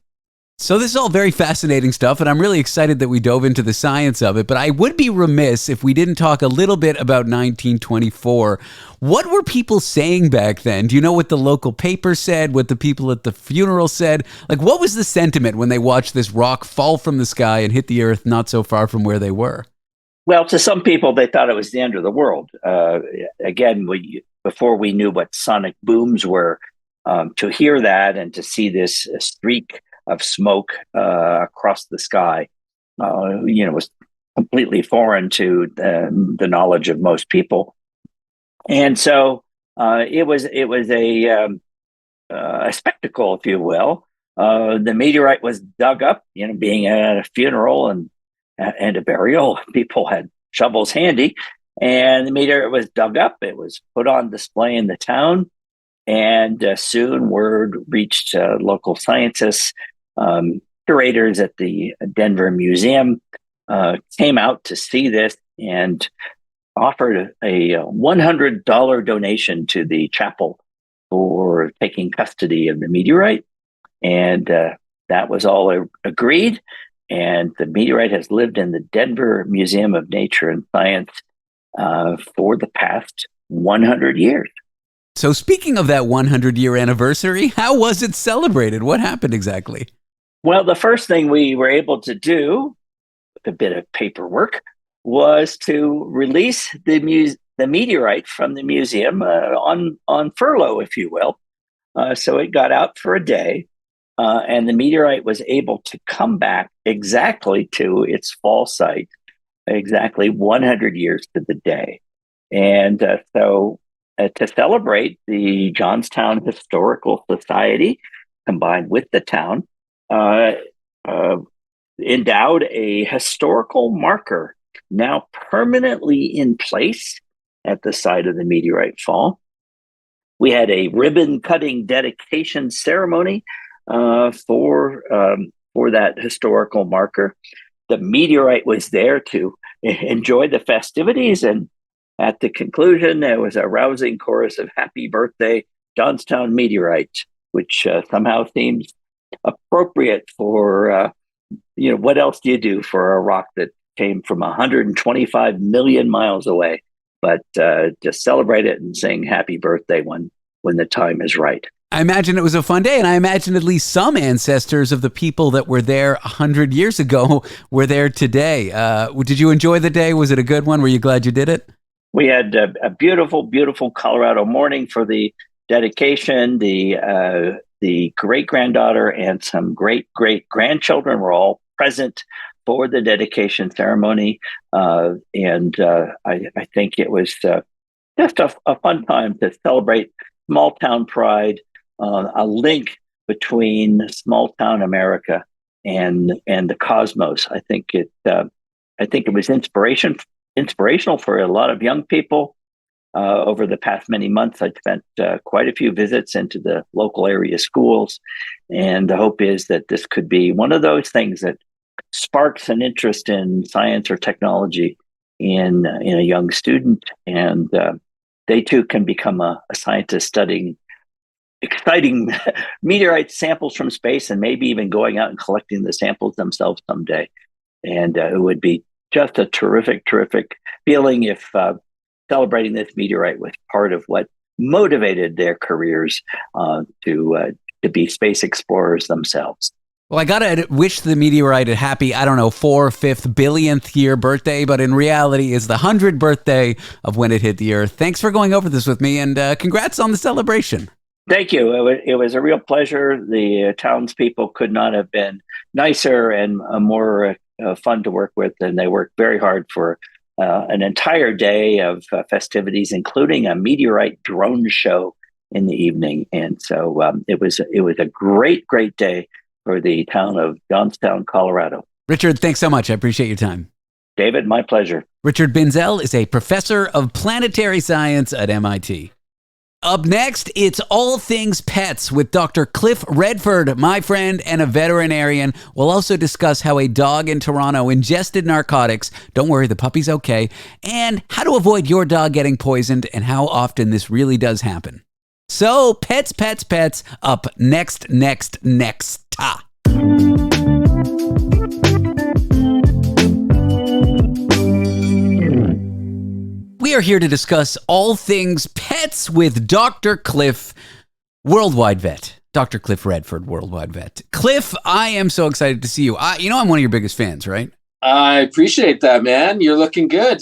So this is all very fascinating stuff, and I'm really excited that we dove into the science of it, but I would be remiss if we didn't talk a little bit about 1924. What were people saying back then? Do you know what the local paper said, what the people at the funeral said? Like, what was the sentiment when they watched this rock fall from the sky and hit the earth not so far from where they were? Well, to some people, they thought it was the end of the world. Again, before we knew what sonic booms were, to hear that and to see this streak of smoke across the sky, was completely foreign to the knowledge of most people, and so it was a spectacle, if you will. The meteorite was dug up. Being at a funeral and a burial, people had shovels handy, and the meteorite was dug up. It was put on display in the town, and soon word reached local scientists. Curators at the Denver Museum came out to see this and offered a $100 donation to the chapel for taking custody of the meteorite. And that was all agreed. And the meteorite has lived in the Denver Museum of Nature and Science for the past 100 years. So speaking of that 100-year anniversary, how was it celebrated? What happened exactly? Well, the first thing we were able to do, with a bit of paperwork, was to release the meteorite from the museum on furlough, if you will. So it got out for a day, and the meteorite was able to come back exactly to its fall site, exactly 100 years to the day. And so to celebrate, the Johnstown Historical Society, combined with the town, endowed a historical marker now permanently in place at the site of the meteorite fall. We had a ribbon cutting dedication ceremony for that historical marker. The meteorite was there to enjoy the festivities, and at the conclusion, there was a rousing chorus of "Happy Birthday, Johnstown Meteorite," which somehow seems appropriate for what else do you do for a rock that came from 125 million miles away, but just celebrate it and sing happy birthday when the time is right. I imagine it was a fun day, and I imagine at least some ancestors of the people that were there 100 years ago were there today. Did you enjoy the day? Was it a good one? Were you glad you did it? We had a beautiful, beautiful Colorado morning for the dedication. The great-granddaughter and some great-great-grandchildren were all present for the dedication ceremony. And I think it was just a fun time to celebrate small-town pride, a link between small-town America and the cosmos. I think it was inspirational for a lot of young people. Over the past many months, I've spent quite a few visits into the local area schools, and the hope is that this could be one of those things that sparks an interest in science or technology in a young student, and they too can become a scientist studying exciting meteorite samples from space, and maybe even going out and collecting the samples themselves someday. And it would be just a terrific feeling if celebrating this meteorite was part of what motivated their careers to be space explorers themselves. Well, I gotta wish the meteorite a happy, I don't know, 4/5 billionth year birthday, but in reality is the 100th birthday of when it hit the Earth. Thanks for going over this with me, and congrats on the celebration. Thank you. It was a real pleasure. The townspeople could not have been nicer and more fun to work with, and they worked very hard for an entire day of festivities, including a meteorite drone show in the evening. And so it was a great day for the town of Johnstown, Colorado. Richard, thanks so much. I appreciate your time. David, my pleasure. Richard Binzel is a professor of planetary science at MIT. Up next, it's All Things Pets with Dr. Cliff Redford, my friend and a veterinarian. We'll also discuss how a dog in Toronto ingested narcotics. Don't worry, the puppy's okay. And how to avoid your dog getting poisoned and how often this really does happen. So, pets, up next. We are here to discuss all things pets with Dr. Cliff, worldwide vet. Dr. Cliff Redford, worldwide vet. Cliff, I am so excited to see you. I'm one of your biggest fans, right? I appreciate that, man. You're looking good.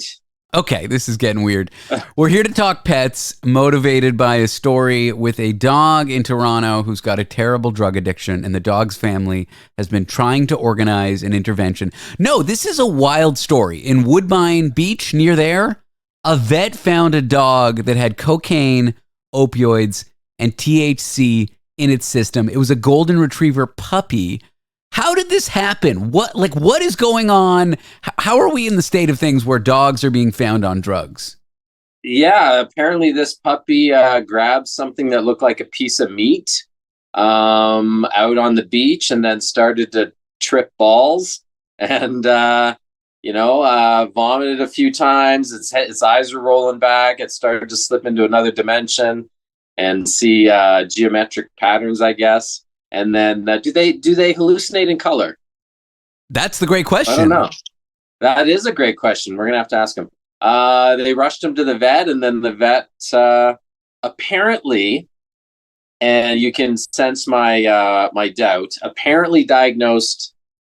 Okay, this is getting weird. We're here to talk pets, motivated by a story with a dog in Toronto who's got a terrible drug addiction, and the dog's family has been trying to organize an intervention. No, this is a wild story. In Woodbine Beach, near there, a vet found a dog that had cocaine, opioids, and THC in its system. It was a golden retriever puppy. How did this happen? What is going on? How are we in the state of things where dogs are being found on drugs? Yeah, apparently this puppy grabbed something that looked like a piece of meat out on the beach and then started to trip balls and vomited a few times. Its eyes were rolling back. It started to slip into another dimension and see geometric patterns, I guess. And then do they hallucinate in color? That's the great question. I don't know. That is a great question. We're going to have to ask him. They rushed him to the vet, and then the vet apparently, and you can sense my my doubt, apparently diagnosed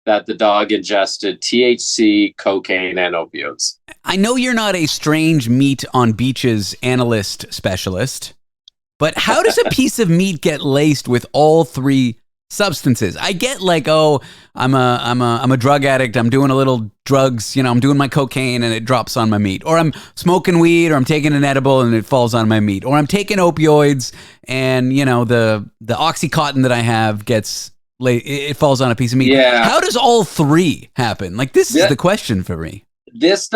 that the dog ingested THC, cocaine, and opioids. I know you're not a strange meat on beaches analyst specialist, but how does a piece of meat get laced with all three substances? I get I'm a drug addict. I'm doing a little drugs, I'm doing my cocaine and it drops on my meat, or I'm smoking weed, or I'm taking an edible and it falls on my meat, or I'm taking opioids and the Oxycontin that I have it falls on a piece of meat. Yeah. How does all three happen? This is the question for me. That's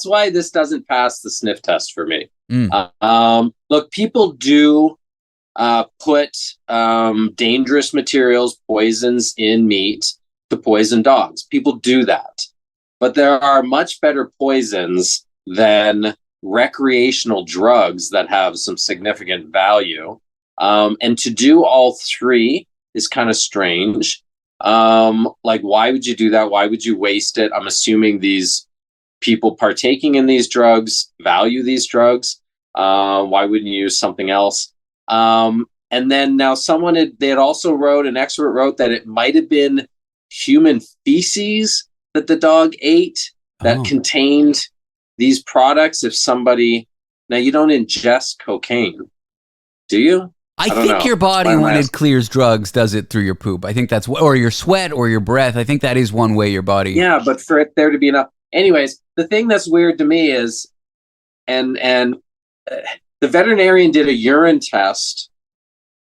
why this doesn't pass the sniff test for me. Look, people do put dangerous materials, poisons in meat to poison dogs. People do that. But there are much better poisons than recreational drugs that have some significant value. And to do all three is kind of strange. Why would you do that? Why would you waste it? I'm assuming these people partaking in these drugs value these drugs. Why wouldn't you use something else? And then now an expert wrote that it might have been human feces that the dog ate that contained these products. Now you don't ingest cocaine, do you? I think your body, when it clears drugs, does it through your poop. I think that's, or your sweat or your breath. I think that is one way your body. Yeah, but for it there to be enough. Anyways, the thing that's weird to me is, and the veterinarian did a urine test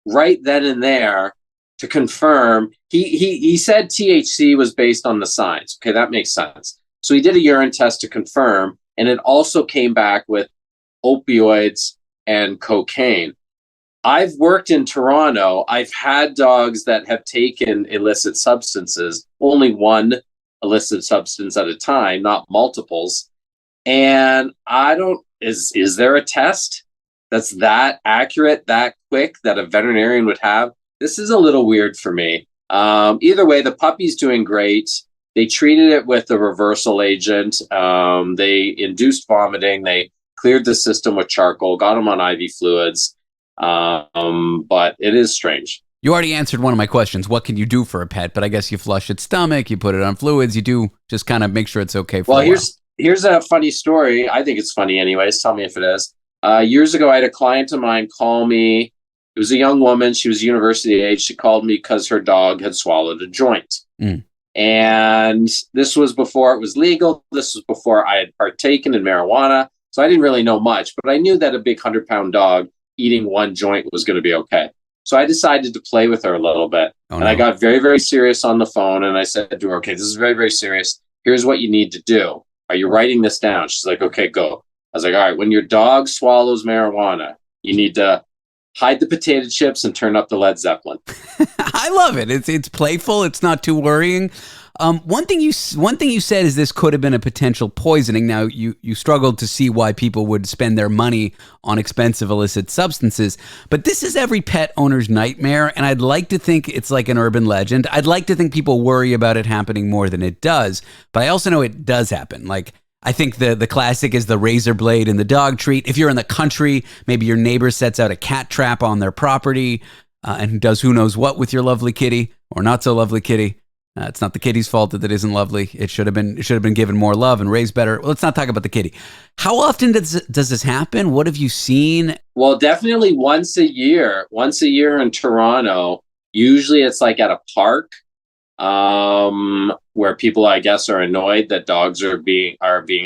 right then and there to confirm. He said THC was based on the science. Okay, that makes sense. So he did a urine test to confirm, and it also came back with opioids and cocaine. I've worked in Toronto. I've had dogs that have taken illicit substances, only one illicit substance at a time, not multiples. And is there a test that's that accurate, that quick, that a veterinarian would have? This is a little weird for me. Either way, the puppy's doing great. They treated it with a reversal agent. They induced vomiting. They cleared the system with charcoal, got him on IV fluids. But it is strange. You already answered one of my questions. What can you do for a pet? But I guess you flush its stomach, you put it on fluids, you do just kind of make sure it's okay for a while. Here's a funny story. I think it's funny anyways. Tell me if it is. Years ago, I had a client of mine call me. It was a young woman. She was university age. She called me because her dog had swallowed a joint. And this was before it was legal. This was before I had partaken in marijuana. So I didn't really know much, but I knew that a big 100-pound dog eating one joint was going to be okay. So I decided to play with her a little bit. And I got very, very serious on the phone. And I said to her, okay, this is very, very serious. Here's what you need to do. Are you writing this down? She's like, okay, go. I was like, all right, when your dog swallows marijuana, you need to hide the potato chips and turn up the Led Zeppelin. I love it. It's playful. It's not too worrying. One thing you said is this could have been a potential poisoning. Now, you struggled to see why people would spend their money on expensive illicit substances, but this is every pet owner's nightmare, and I'd like to think it's like an urban legend. I'd like to think people worry about it happening more than it does, but I also know it does happen. Like, I think the classic is the razor blade in the dog treat. If you're in the country, maybe your neighbor sets out a cat trap on their property and does who knows what with your lovely kitty or not so lovely kitty. It's not the kitty's fault that it isn't lovely. It should have been given more love and raised better. Well, let's not talk about the kitty. How often does this happen? What have you seen? Well, definitely once a year. Once a year in Toronto. Usually it's like at a park, where people, I guess, are annoyed that dogs are being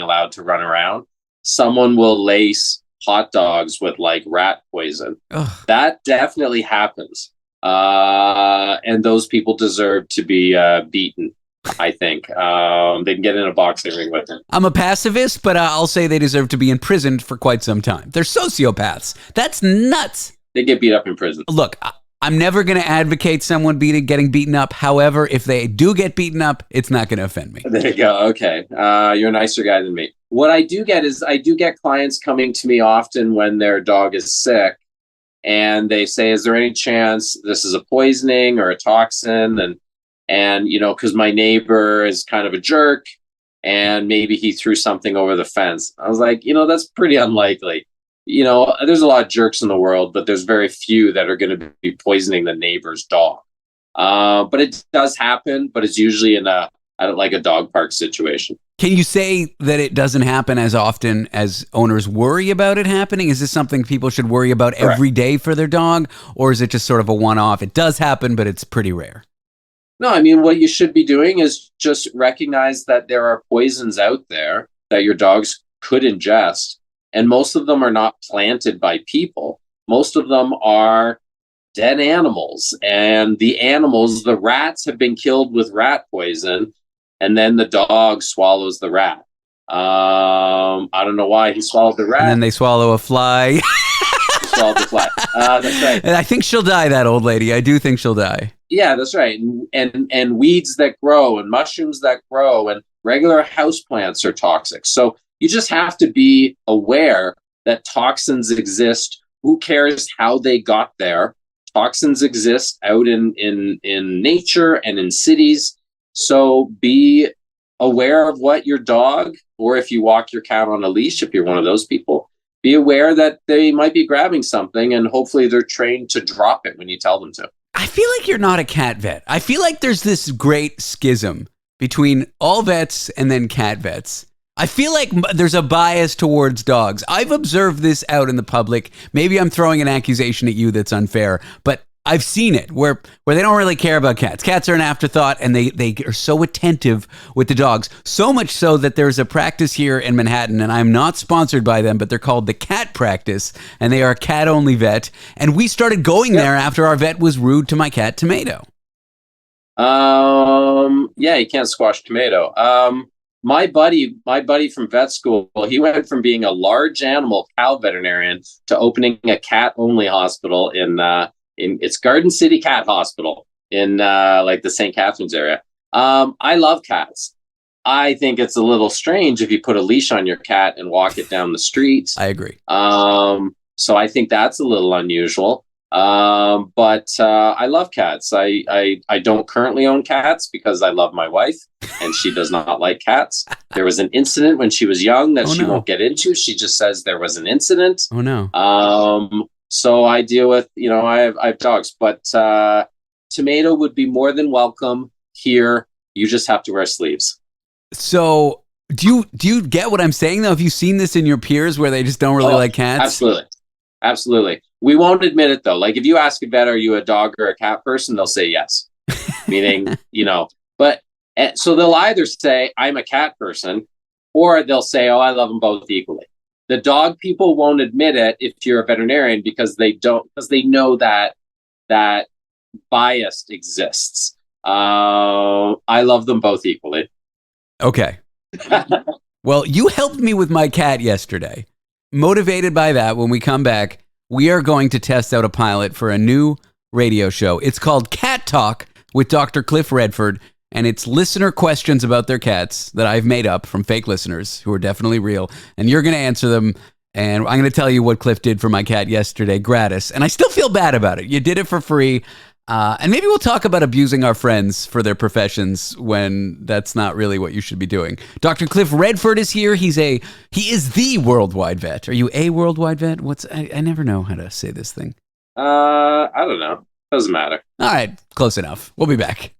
allowed to run around. Someone will lace hot dogs with like rat poison. Ugh. That definitely happens. And those people deserve to be beaten, I think. They can get in a boxing ring with them. I'm a pacifist, but I'll say they deserve to be imprisoned for quite some time. They're sociopaths. That's nuts. They get beat up in prison. Look, I'm never going to advocate someone getting beaten up. However, if they do get beaten up, it's not going to offend me. There you go. Okay. You're a nicer guy than me. What I do get clients coming to me often when their dog is sick. And they say, is there any chance this is a poisoning or a toxin? And you know, because my neighbor is kind of a jerk and maybe he threw something over the fence. I was like, that's pretty unlikely. There's a lot of jerks in the world, but there's very few that are going to be poisoning the neighbor's dog. But it does happen, but it's usually in a dog park situation. Can you say that it doesn't happen as often as owners worry about it happening? Is this something people should worry about every day for their dog? Or is it just sort of a one-off? It does happen, but it's pretty rare. No, I mean, what you should be doing is just recognize that there are poisons out there that your dogs could ingest. And most of them are not planted by people. Most of them are dead animals. And the rats have been killed with rat poison. And then the dog swallows the rat. I don't know why he swallowed the rat. And then they swallow a fly. Swallowed the fly. That's right. And I think she'll die, that old lady. I do think she'll die. Yeah, that's right. And weeds that grow and mushrooms that grow and regular houseplants are toxic. So you just have to be aware that toxins exist. Who cares how they got there? Toxins exist out in nature and in cities. So be aware of what your dog, or if you walk your cat on a leash, if you're one of those people, be aware that they might be grabbing something and hopefully they're trained to drop it when you tell them to. I feel like you're not a cat vet. I feel like there's this great schism between all vets and then cat vets. I feel like there's a bias towards dogs. I've observed this out in the public. Maybe I'm throwing an accusation at you that's unfair, but I've seen it where they don't really care about cats. Cats are an afterthought, and they are so attentive with the dogs. So much so that there's a practice here in Manhattan, and I'm not sponsored by them, but they're called the Cat Practice, and they are a cat-only vet. And we started going there after our vet was rude to my cat, Tomato. Yeah, you can't squash Tomato. My buddy from vet school, he went from being a large animal cow veterinarian to opening a cat-only hospital in it's Garden City Cat Hospital in like the St. Catharines area. I love cats. I think it's a little strange if you put a leash on your cat and walk it down the street. I agree. So I think that's a little unusual. But I love cats. I don't currently own cats because I love my wife and she does not like cats. There was an incident when she was young that she won't get into. She just says there was an incident. Oh no. So I deal with, I have dogs, but Tomato would be more than welcome here. You just have to wear sleeves. So do you get what I'm saying though? Have you seen this in your peers where they just don't really like cats? Absolutely. We won't admit it though. Like if you ask a vet, are you a dog or a cat person? They'll say yes. Meaning, but so they'll either say I'm a cat person or they'll say, oh, I love them both equally. The dog people won't admit it if you're a veterinarian because they know that bias exists. I love them both equally. Okay. Well, you helped me with my cat yesterday. Motivated by that, when we come back, we are going to test out a pilot for a new radio show. It's called Cat Talk with Dr. Cliff Redford, and it's listener questions about their cats that I've made up from fake listeners who are definitely real, and you're going to answer them, and I'm going to tell you what Cliff did for my cat yesterday, gratis, and I still feel bad about it. You did it for free, and maybe we'll talk about abusing our friends for their professions when that's not really what you should be doing. Dr. Cliff Redford is here. He is the worldwide vet. Are you a worldwide vet? I never know how to say this thing. I don't know. Doesn't matter. All right, close enough. We'll be back.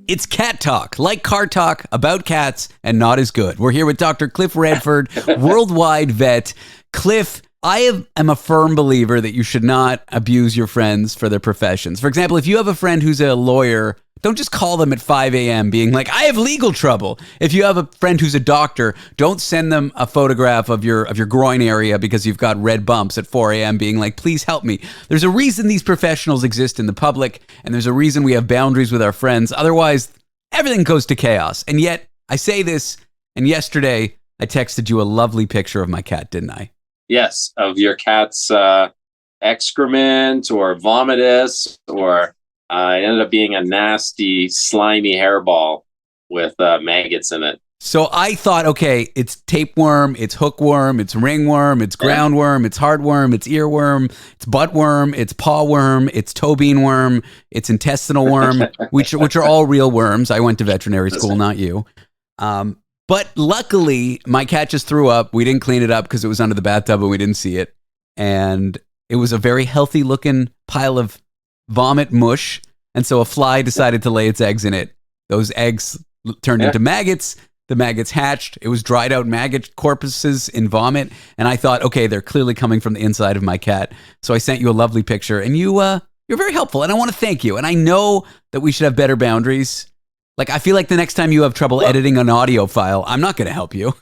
It's Cat Talk, like car talk, about cats, and not as good. We're here with Dr. Cliff Redford, worldwide vet. Cliff, I am a firm believer that you should not abuse your friends for their professions. For example, if you have a friend who's a lawyer, don't just call them at 5 a.m. being like, I have legal trouble. If you have a friend who's a doctor, don't send them a photograph of your groin area because you've got red bumps at 4 a.m. being like, please help me. There's a reason these professionals exist in the public, and there's a reason we have boundaries with our friends. Otherwise, everything goes to chaos. And yet, I say this, and yesterday, I texted you a lovely picture of my cat, didn't I? Yes, of your cat's excrement or vomitus or... it ended up being a nasty, slimy hairball with maggots in it. So I thought, okay, it's tapeworm, it's hookworm, it's ringworm, it's groundworm, it's heartworm, it's earworm, it's buttworm, it's pawworm, it's toe bean worm, it's intestinal worm, which are all real worms. I went to veterinary school, not you. But luckily, my cat just threw up. We didn't clean it up because it was under the bathtub and we didn't see it. And it was a very healthy looking pile of vomit mush, and so a fly decided to lay its eggs in it. Those eggs turned into maggots. The maggots hatched. It was dried out maggot corpuses in vomit, and I thought, okay, they're clearly coming from the inside of my cat. So I sent you a lovely picture, and you're very helpful, and I want to thank you. And I know that we should have better boundaries. Like, I feel like the next time you have trouble editing an audio file, I'm not going to help you.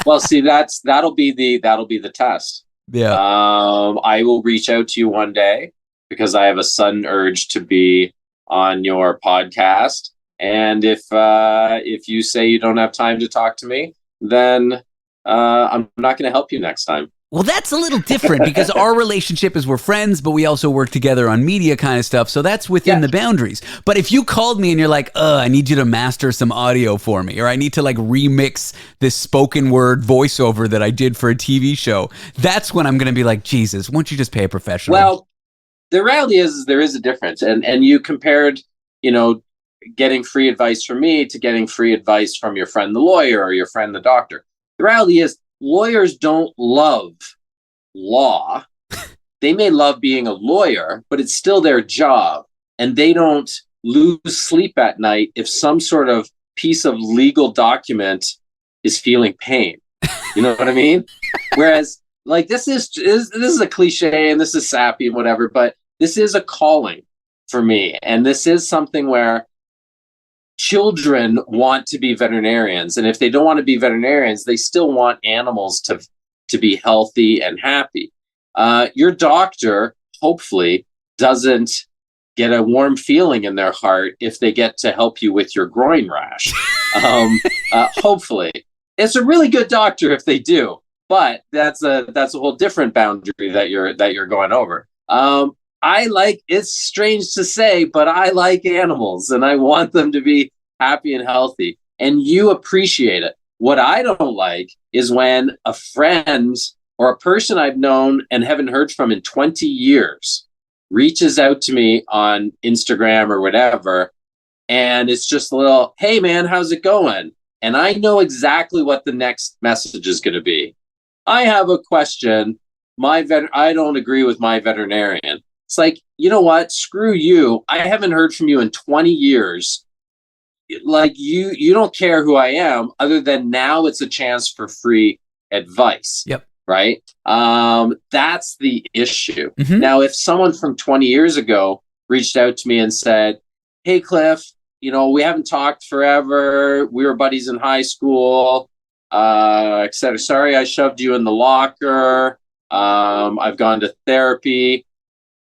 Well, see, that'll be the test. Yeah. I will reach out to you one day because I have a sudden urge to be on your podcast. And if you say you don't have time to talk to me, then I'm not going to help you next time. Well, that's a little different because our relationship is we're friends, but we also work together on media kind of stuff. So that's within the boundaries. But if you called me and you're like, I need you to master some audio for me, or I need to like remix this spoken word voiceover that I did for a TV show, that's when I'm going to be like, Jesus, why don't you just pay a professional? Well, the reality is there is a difference. And you compared, getting free advice from me to getting free advice from your friend, the lawyer, or your friend, the doctor. The reality is lawyers don't love law. They may love being a lawyer, but it's still their job. And they don't lose sleep at night if some sort of piece of legal document is feeling pain. You know what I mean? Whereas like this is a cliche and this is sappy and whatever, but this is a calling for me. And this is something where children want to be veterinarians. And if they don't want to be veterinarians, they still want animals to be healthy and happy. Your doctor, hopefully, doesn't get a warm feeling in their heart if they get to help you with your groin rash. Hopefully. It's a really good doctor if they do, but that's a whole different boundary that you're going over. It's strange to say, but I like animals and I want them to be happy and healthy, and you appreciate it. What I don't like is when a friend or a person I've known and haven't heard from in 20 years reaches out to me on Instagram or whatever, and it's just a little, hey man, how's it going? And I know exactly what the next message is going to be. I have a question. I don't agree with my veterinarian. It's like, you know what? Screw you. I haven't heard from you in 20 years. Like you don't care who I am, other than now it's a chance for free advice. Yep. Right. That's the issue. Mm-hmm. Now, if someone from 20 years ago reached out to me and said, hey, Cliff, we haven't talked forever. We were buddies in high school, etc. Sorry, I shoved you in the locker. I've gone to therapy.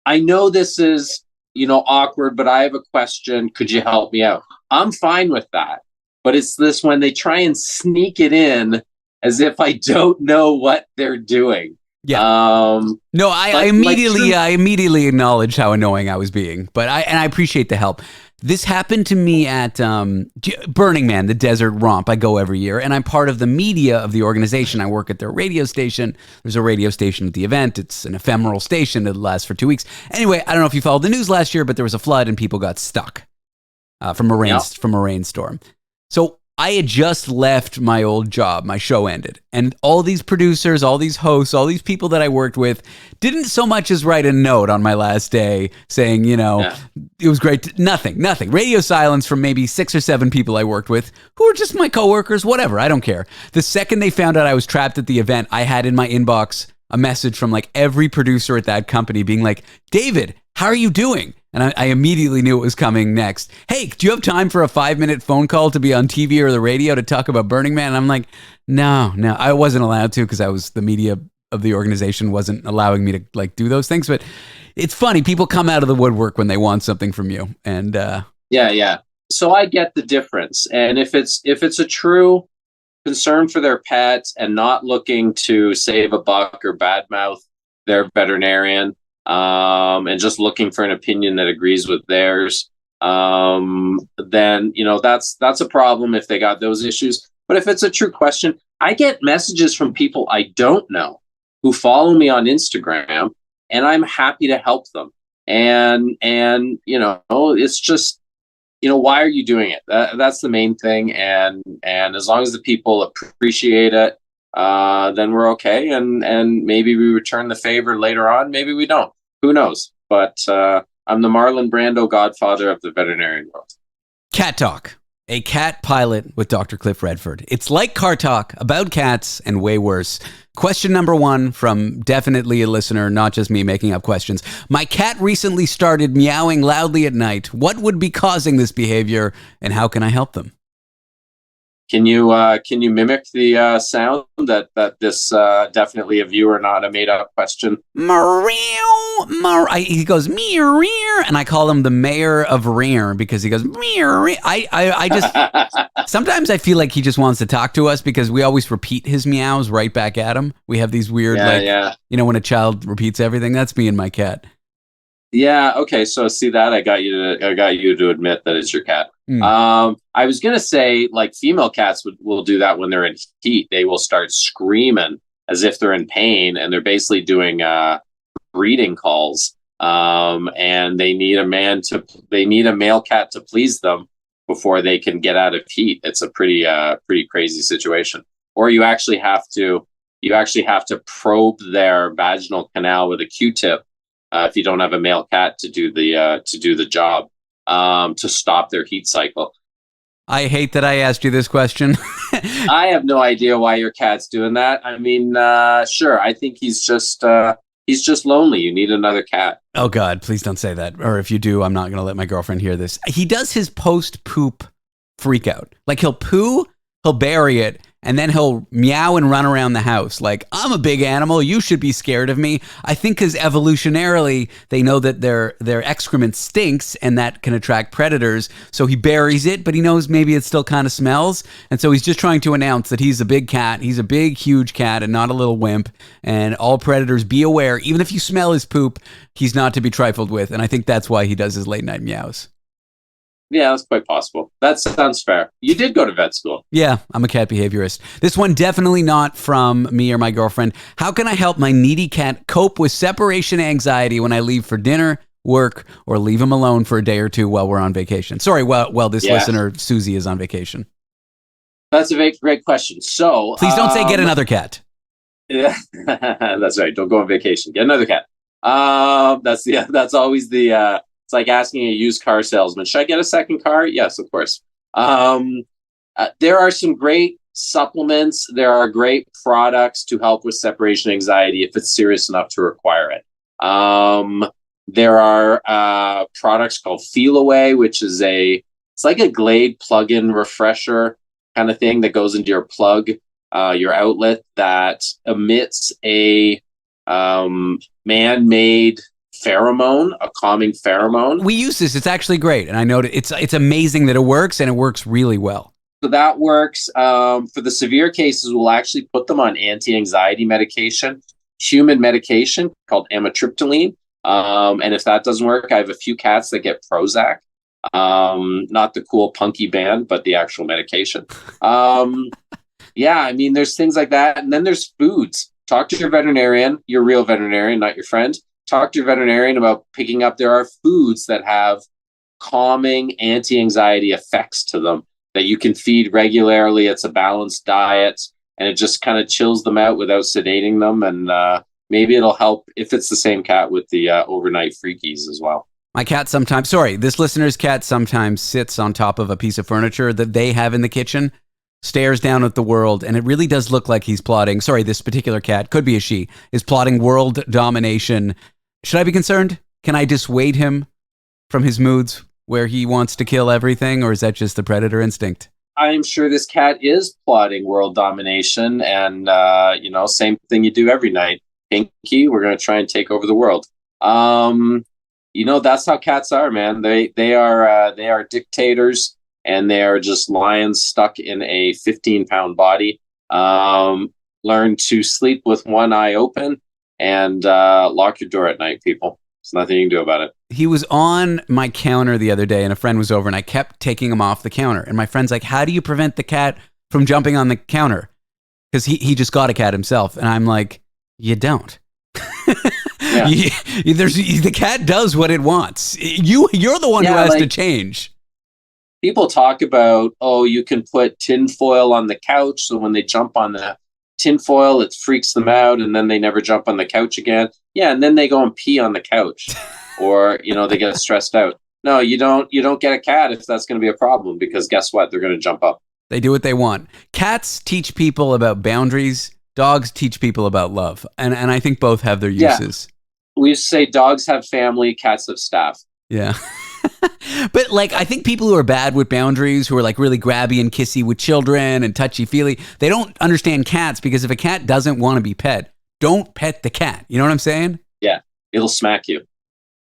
I know this is, awkward, but I have a question. Could you help me out? I'm fine with that. But it's this when they try and sneak it in as if I don't know what they're doing. Yeah. No, I immediately acknowledged how annoying I was being, but I appreciate the help. This happened to me at Burning Man, the desert romp. I go every year, and I'm part of the media of the organization. I work at their radio station. There's a radio station at the event. It's an ephemeral station that lasts for 2 weeks. Anyway, I don't know if you followed the news last year, but there was a flood and people got stuck from a rainstorm. So I had just left my old job. My show ended. And all these producers, all these hosts, all these people that I worked with didn't so much as write a note on my last day saying, it was great. Nothing. Radio silence from maybe 6 or 7 people I worked with who were just my coworkers, whatever. I don't care. The second they found out I was trapped at the event, I had in my inbox a message from like every producer at that company being like, David, how are you doing? And I immediately knew it was coming next. Hey, do you have time for a 5-minute phone call to be on TV or the radio to talk about Burning Man? And I'm like, no, I wasn't allowed to because the media of the organization wasn't allowing me to like do those things. But it's funny. People come out of the woodwork when they want something from you. And yeah. So I get the difference. And if it's a true concern for their pets and not looking to save a buck or badmouth their veterinarian, and just looking for an opinion that agrees with theirs, then that's a problem if they got those issues. But if it's a true question, I get messages from people I don't know who follow me on Instagram, and I'm happy to help them. And it's just, why are you doing it? That's the main thing. And as long as the people appreciate it, then we're okay. And maybe we return the favor later on. Maybe we don't. Who knows? But I'm the Marlon Brando godfather of the veterinarian world. Cat Talk, a cat pilot with Dr. Cliff Redford. It's like Car Talk about cats and way worse. Question number 1 from definitely a listener, not just me making up questions. My cat recently started meowing loudly at night. What would be causing this behavior, and how can I help them? Can you mimic the sound that this definitely a viewer, not a made up question? He goes meow, and I call him the mayor of Rear because he goes meow. I just sometimes I feel like he just wants to talk to us because we always repeat his meows right back at him. We have these weird when a child repeats everything. That's me and my cat. Yeah. Okay. So see that I got you to admit that it's your cat. I was gonna say like female cats will do that when they're in heat. They will start screaming as if they're in pain, and they're basically doing breeding calls. And they need a male cat to please them before they can get out of heat. It's a pretty crazy situation. Or you actually have to probe their vaginal canal with a Q-tip. If you don't have a male cat to do the job, to stop their heat cycle. I hate that I asked you this question. I have no idea why your cat's doing that. I mean, sure. I think he's just lonely. You need another cat. Oh God, please don't say that. Or if you do, I'm not going to let my girlfriend hear this. He does his post-poop freak out. Like he'll poo, he'll bury it, and then he'll meow and run around the house like, I'm a big animal, you should be scared of me. I think because evolutionarily, they know that their excrement stinks and that can attract predators. So he buries it, but he knows maybe it still kind of smells. And so he's just trying to announce that he's a big cat. He's a big, huge cat and not a little wimp. And all predators, be aware, even if you smell his poop, he's not to be trifled with. And I think that's why he does his late night meows. Yeah, that's quite possible. That sounds fair. You did go to vet school. Yeah, I'm a cat behaviorist. This one definitely not from me or my girlfriend. How can I help my needy cat cope with separation anxiety when I leave for dinner, work, or leave him alone for a day or two while we're on vacation? Sorry, well, this listener, Susie, is on vacation. That's a great question. So please don't say get another cat. Yeah, that's right. Don't go on vacation. Get another cat. That's always the. It's like asking a used car salesman, should I get a second car? Yes, of course. There are some great supplements. There are great products to help with separation anxiety if it's serious enough to require it. There are products called Feel Away, which is it's like a Glade plug-in refresher kind of thing that goes into your plug, your outlet, that emits a man-made pheromone, a calming pheromone. We use this. It's actually great. And I know it's amazing that it works, and it works really well. So that works. For the severe cases, we'll actually put them on anti-anxiety medication, human medication called amitriptyline. And if that doesn't work, I have a few cats that get Prozac. Not the cool punky band, but the actual medication. Yeah, I mean, there's things like that. And then there's foods. Talk to your veterinarian, your real veterinarian, not your friend. Talk to your veterinarian about picking up. There are foods that have calming anti-anxiety effects to them that you can feed regularly. It's a balanced diet, and it just kind of chills them out without sedating them. And maybe it'll help if it's the same cat with the overnight freakies as well. My cat this listener's cat sometimes sits on top of a piece of furniture that they have in the kitchen, stares down at the world, and it really does look like he's plotting. This particular cat, could be a she, is plotting world domination. Should I be concerned? Can I dissuade him from his moods where he wants to kill everything, or is that just the predator instinct? I'm sure this cat is plotting world domination, and same thing you do every night. Pinky, we're going to try and take over the world. That's how cats are, man. They are dictators, and they are just lions stuck in a 15-pound body. Learn to sleep with one eye open. And lock your door at night, people. There's nothing you can do about it. He was on my counter the other day, and a friend was over, and I kept taking him off the counter. And my friend's like, how do you prevent the cat from jumping on the counter? Because he just got a cat himself. And I'm like, you don't. The cat does what it wants. You're the one who has to change. People talk about, you can put tinfoil on the couch, so when they jump on the tinfoil, it freaks them out, and then they never jump on the couch again. Yeah, and then they go and pee on the couch, or they get stressed out. No, you don't get a cat if that's going to be a problem, because guess what? They're going to jump up. They do what they want. Cats teach people about boundaries. Dogs teach people about love, and I think both have their uses. Yeah. We used to say dogs have family, cats have staff. Yeah. But I think people who are bad with boundaries, who are really grabby and kissy with children and touchy-feely, they don't understand cats, because if a cat doesn't want to be pet, don't pet the cat. You know what I'm saying? Yeah, it'll smack you.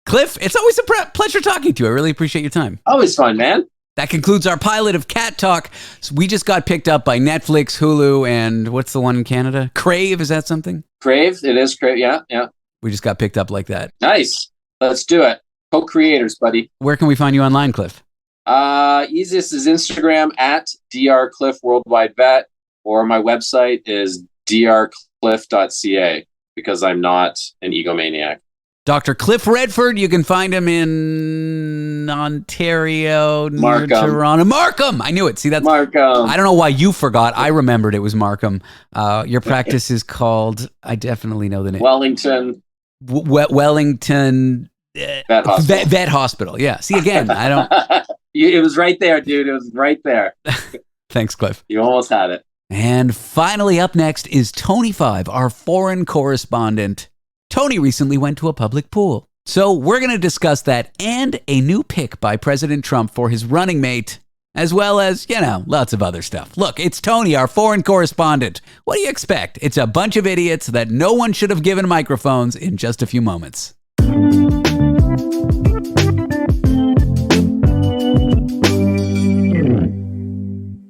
Cliff, it's always a pleasure talking to you. I really appreciate your time. Always fun, man. That concludes our pilot of Cat Talk. So we just got picked up by Netflix, Hulu, and what's the one in Canada? Crave, is that something? Crave, it is Crave, yeah. We just got picked up like that. Nice. Let's do it. Co-creators, buddy. Where can we find you online, Cliff? Easiest is Instagram at drcliff worldwide vet, or my website is drcliff.ca, because I'm not an egomaniac. Dr. Cliff Redford, you can find him in Ontario, near Toronto. Markham! I knew it. See, that's Markham. I don't know why you forgot. I remembered it was Markham. Your practice is called, I definitely know the name. Wellington. Wellington Vet Hospital. Vet Hospital. Yeah. See, again, I don't. It was right there, dude. It was right there. Thanks, Cliff. You almost had it. And finally up next is Tony 5, our foreign correspondent. Tony recently went to a public pool. So we're going to discuss that and a new pick by President Trump for his running mate, as well as, lots of other stuff. Look, it's Tony, our foreign correspondent. What do you expect? It's a bunch of idiots that no one should have given microphones in just a few moments.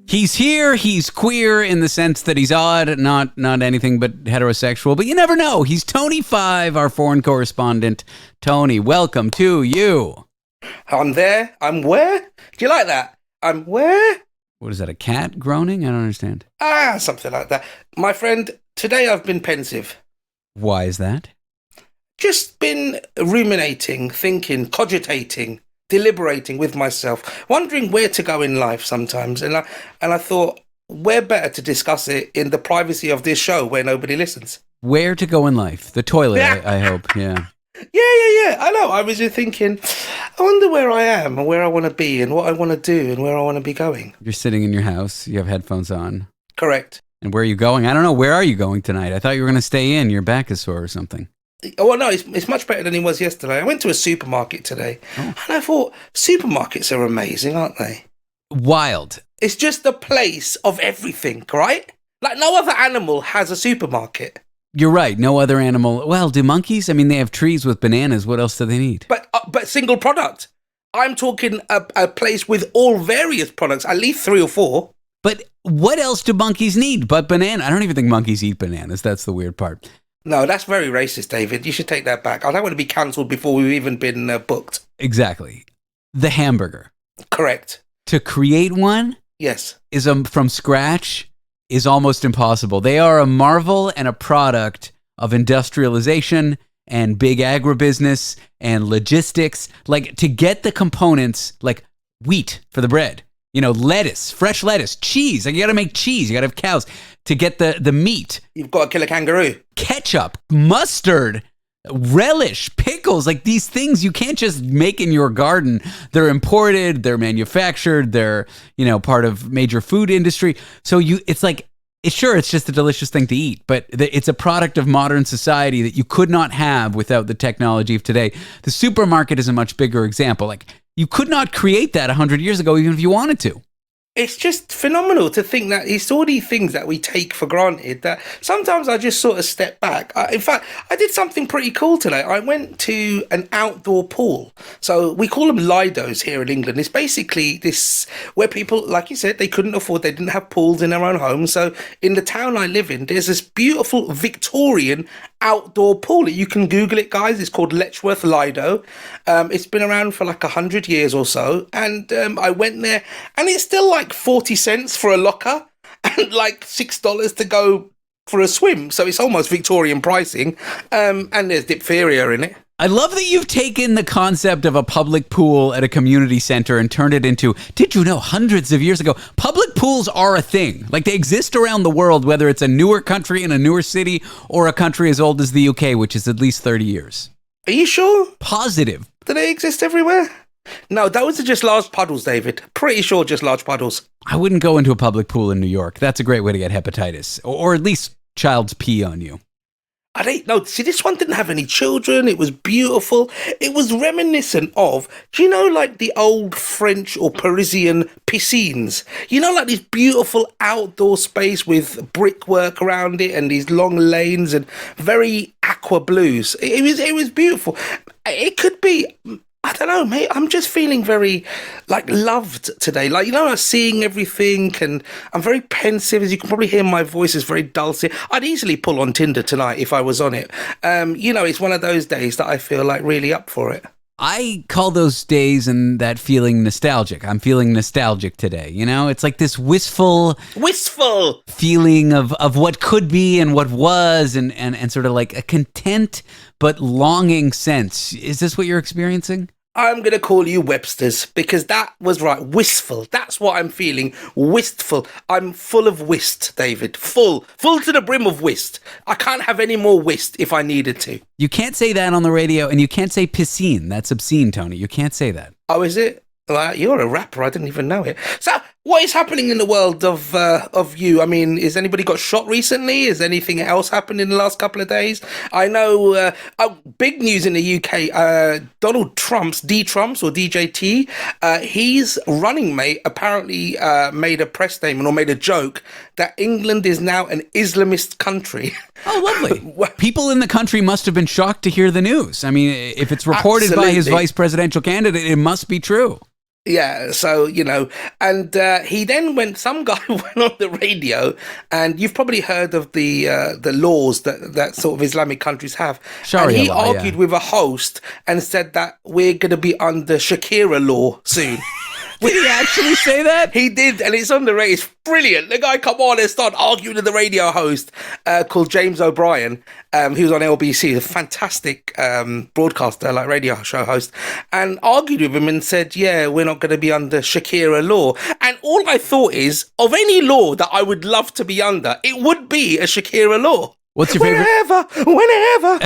He's here, he's queer in the sense that he's odd, not anything but heterosexual, but you never know. He's Tony 5, our foreign correspondent. Tony, welcome to you. I'm there. I'm where? Do you like that? I'm where? What is that, a cat groaning? I don't understand. Something like that. My friend, today I've been pensive. Why is that? Just been ruminating, thinking, cogitating, deliberating with myself, wondering where to go in life sometimes. And I thought, where better to discuss it in the privacy of this show where nobody listens? Where to go in life? The toilet, I hope, yeah. Yeah. I know. I was just thinking, I wonder where I am and where I want to be and what I want to do and where I want to be going. You're sitting in your house. You have headphones on. Correct. And where are you going? I don't know. Where are you going tonight? I thought you were going to stay in. Your back is sore or something. Oh, well, no, it's much better than it was yesterday. I went to a supermarket today, and I thought, supermarkets are amazing, aren't they? Wild. It's just a place of everything, right? Like no other animal has a supermarket. You're right. No other animal. Well, do monkeys? I mean, they have trees with bananas. What else do they need? But single product. I'm talking a place with all various products, at least 3 or 4. But what else do monkeys need but banana? I don't even think monkeys eat bananas. That's the weird part. No, that's very racist, David. You should take that back. I don't want to be cancelled before we've even been booked. Exactly. The hamburger. Correct. To create one? Yes. Is from scratch is almost impossible. They are a marvel and a product of industrialization and big agribusiness and logistics. Like to get the components, like wheat for the bread, lettuce, fresh lettuce, cheese. Like you got to make cheese. You got to have cows to get the meat. You've got to kill a kangaroo. Ketchup, mustard, relish, pickles, like these things you can't just make in your garden. They're imported, they're manufactured, they're, part of major food industry. So it's just a delicious thing to eat, but it's a product of modern society that you could not have without the technology of today. The supermarket is a much bigger example. Like you could not create that 100 years ago, even if you wanted to. It's just phenomenal to think that it's all these things that we take for granted that sometimes I just sort of step back. In fact, I did something pretty cool today. I went to an outdoor pool. So we call them Lidos here in England. It's basically this where people, like you said, they didn't have pools in their own homes. So in the town I live in, there's this beautiful Victorian outdoor pool. You can Google it, guys. It's called Letchworth Lido. It's been around for like 100 years or so. And I went there and it's still like 40 cents for a locker and like $6 to go for a swim. So it's almost Victorian pricing. And there's diphtheria in it. I love that you've taken the concept of a public pool at a community center and turned it into, did you know, hundreds of years ago, public pools are a thing. Like they exist around the world, whether it's a newer country in a newer city or a country as old as the UK, which is at least 30 years. Are you sure? Positive. Do they exist everywhere? No, those are just large puddles, David. Pretty sure just large puddles. I wouldn't go into a public pool in New York. That's a great way to get hepatitis, or at least child's pee on you. See, this one didn't have any children. It was beautiful. It was reminiscent of, like the old French or Parisian piscines? Like this beautiful outdoor space with brickwork around it and these long lanes and very aqua blues. It was beautiful. It could be... I don't know, mate. I'm just feeling very, loved today. I'm seeing everything and I'm very pensive. As you can probably hear, my voice is very dulcet. I'd easily pull on Tinder tonight if I was on it. It's one of those days that I feel like really up for it. I call those days and that feeling nostalgic. I'm feeling nostalgic today. It's like this wistful feeling of what could be and what was and sort of like a content but longing sense. Is this what you're experiencing? I'm going to call you Webster's because that was right. Wistful. That's what I'm feeling. Wistful. I'm full of whist, David. Full to the brim of whist. I can't have any more whist if I needed to. You can't say that on the radio, and you can't say piscine. That's obscene, Tony. You can't say that. Oh, is it? Well, you're a rapper. I didn't even know it. So, what is happening in the world of you? I mean, has anybody got shot recently? Has anything else happened in the last couple of days? I know big news in the UK. Donald Trump's DJT, his running mate apparently made a press statement or made a joke that England is now an Islamist country. Oh, lovely. People in the country must have been shocked to hear the news. I mean, if it's reported by his vice presidential candidate, it must be true. Yeah, so, and he then some guy went on the radio, and you've probably heard of the laws that sort of Islamic countries have. Sharia and he law, argued yeah. with a host and said that we're going to be under Shakira law soon. Did he actually say that? He did, and it's on the radio. It's brilliant. The guy come on and start arguing with the radio host called James O'Brien, who's on LBC, a fantastic broadcaster, like radio show host, and argued with him and said, yeah, we're not going to be under Shakira law. And all I thought is, of any law that I would love to be under, it would be a Shakira law. What's your favorite? Whenever,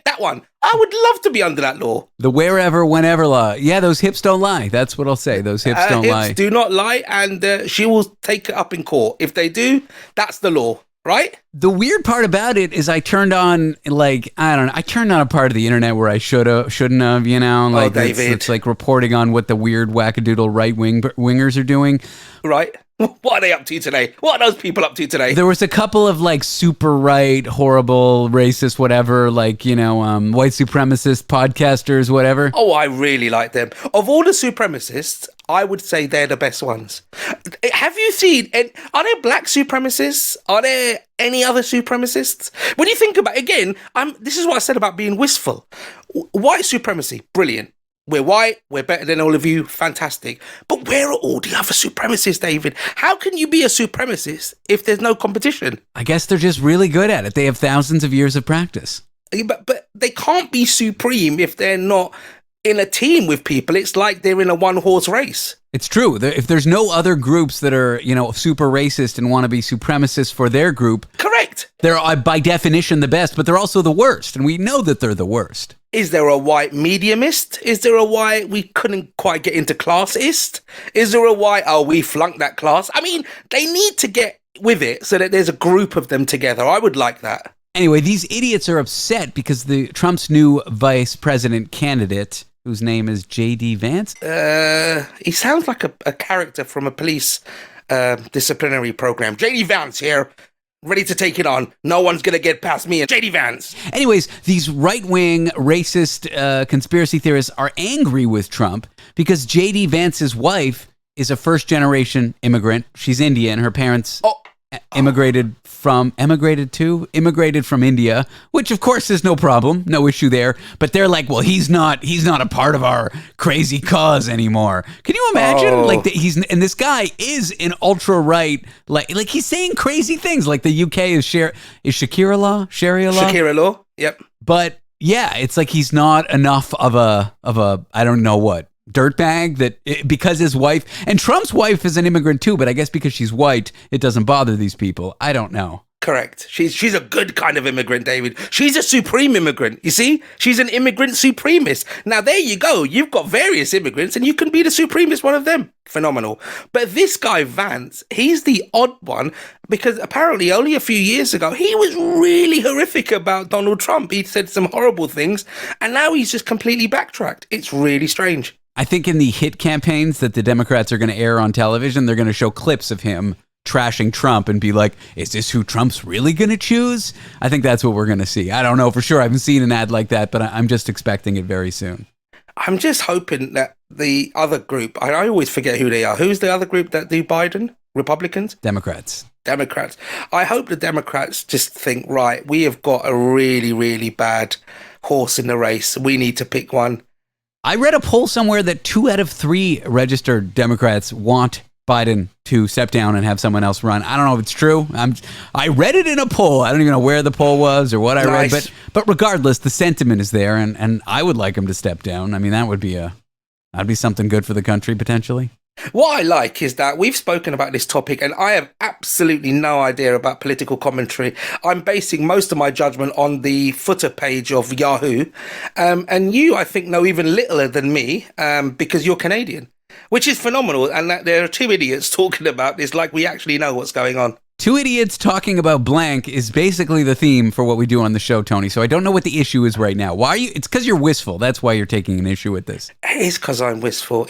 that one. I would love to be under that law. The wherever, whenever law. Yeah, those hips don't lie. That's what I'll say. Those hips don't lie. Hips do not lie, and she will take it up in court. If they do, that's the law, right? The weird part about it is I turned on, I turned on a part of the internet where I shouldn't have, Like, David. it's like reporting on what the weird wackadoodle right-wingers are doing. Right. What are they up to today? What are those people up to today? There was a couple of super right, horrible, racist, whatever, white supremacist podcasters, whatever. Oh, I really like them. Of all the supremacists, I would say they're the best ones. Have you seen, are there black supremacists? Are there any other supremacists? When you think about it, again, this is what I said about being wistful. White supremacy, brilliant. We're white, we're better than all of you, fantastic. But where are all the other supremacists, David? How can you be a supremacist if there's no competition? I guess they're just really good at it. They have thousands of years of practice. But they can't be supreme if they're not in a team with people. It's like they're in a one-horse race. It's true. If there's no other groups that are, super racist and want to be supremacists for their group. Correct. They're by definition the best, but they're also the worst. And we know that they're the worst. Is there a white mediumist? Is there a white we couldn't quite get into classist? Is there a white, we flunked that class? I mean, they need to get with it so that there's a group of them together. I would like that. Anyway, these idiots are upset because Trump's new vice president candidate, whose name is J.D. Vance. He sounds like a character from a police disciplinary program. J.D. Vance here, ready to take it on. No one's going to get past me and J.D. Vance. Anyways, these right-wing racist conspiracy theorists are angry with Trump because J.D. Vance's wife is a first-generation immigrant. She's Indian. Her parents immigrated from India, which of course is no problem, no issue there. But they're like, well, he's not a part of our crazy cause anymore. Can you imagine? And this guy is an ultra right, like he's saying crazy things. Like the UK is Shakira law, Sharia law, Shakira law. Yep. But yeah, it's like he's not enough of a I don't know what dirtbag because his wife, and Trump's wife is an immigrant too, but I guess because she's white, it doesn't bother these people. I don't know. Correct. She's a good kind of immigrant, David. She's a supreme immigrant. You see? She's an immigrant supremacist. Now, there you go. You've got various immigrants and you can be the supremacist one of them. Phenomenal. But this guy, Vance, he's the odd one because apparently only a few years ago, he was really horrific about Donald Trump. He said some horrible things and now he's just completely backtracked. It's really strange. I think in the hit campaigns that the Democrats are going to air on television, they're going to show clips of him trashing Trump and be like, is this who Trump's really going to choose? I think that's what we're going to see. I don't know for sure. I haven't seen an ad like that, but I'm just expecting it very soon. I'm just hoping that the other group, I always forget who they are. Who's the other group that do Biden? Republicans? Democrats. I hope the Democrats just think, right, we have got a really, really bad horse in the race. We need to pick one. I read a poll somewhere that 2 out of 3 registered Democrats want Biden to step down and have someone else run. I don't know if it's true. I read it in a poll. I don't even know where the poll was or what I read, but regardless, the sentiment is there, and I would like him to step down. I mean, that'd be something good for the country potentially. What I like is that we've spoken about this topic and I have absolutely no idea about political commentary. I'm basing most of my judgment on the footer page of Yahoo. And you, I think, know even littler than me because you're Canadian, which is phenomenal. And that there are 2 idiots talking about this like we actually know what's going on. 2 idiots talking about blank is basically the theme for what we do on the show, Tony. So I don't know what the issue is right now. Why are you? It's because you're wistful. That's why you're taking an issue with this. It is because I'm wistful.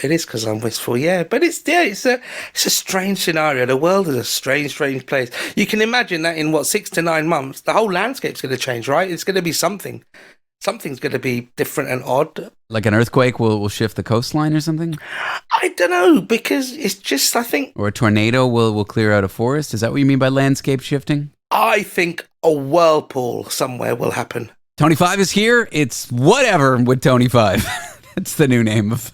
Yeah. But it's a strange scenario. The world is a strange place. You can imagine that in 6 to 9 months, the whole landscape's going to change, right? It's going to be something. Something's going to be different and odd. Like an earthquake will shift the coastline or something? I don't know, because it's just, I think... Or a tornado will clear out a forest? Is that what you mean by landscape shifting? I think a whirlpool somewhere will happen. Tony 5 is here. It's whatever with Tony 5. It's the new name of...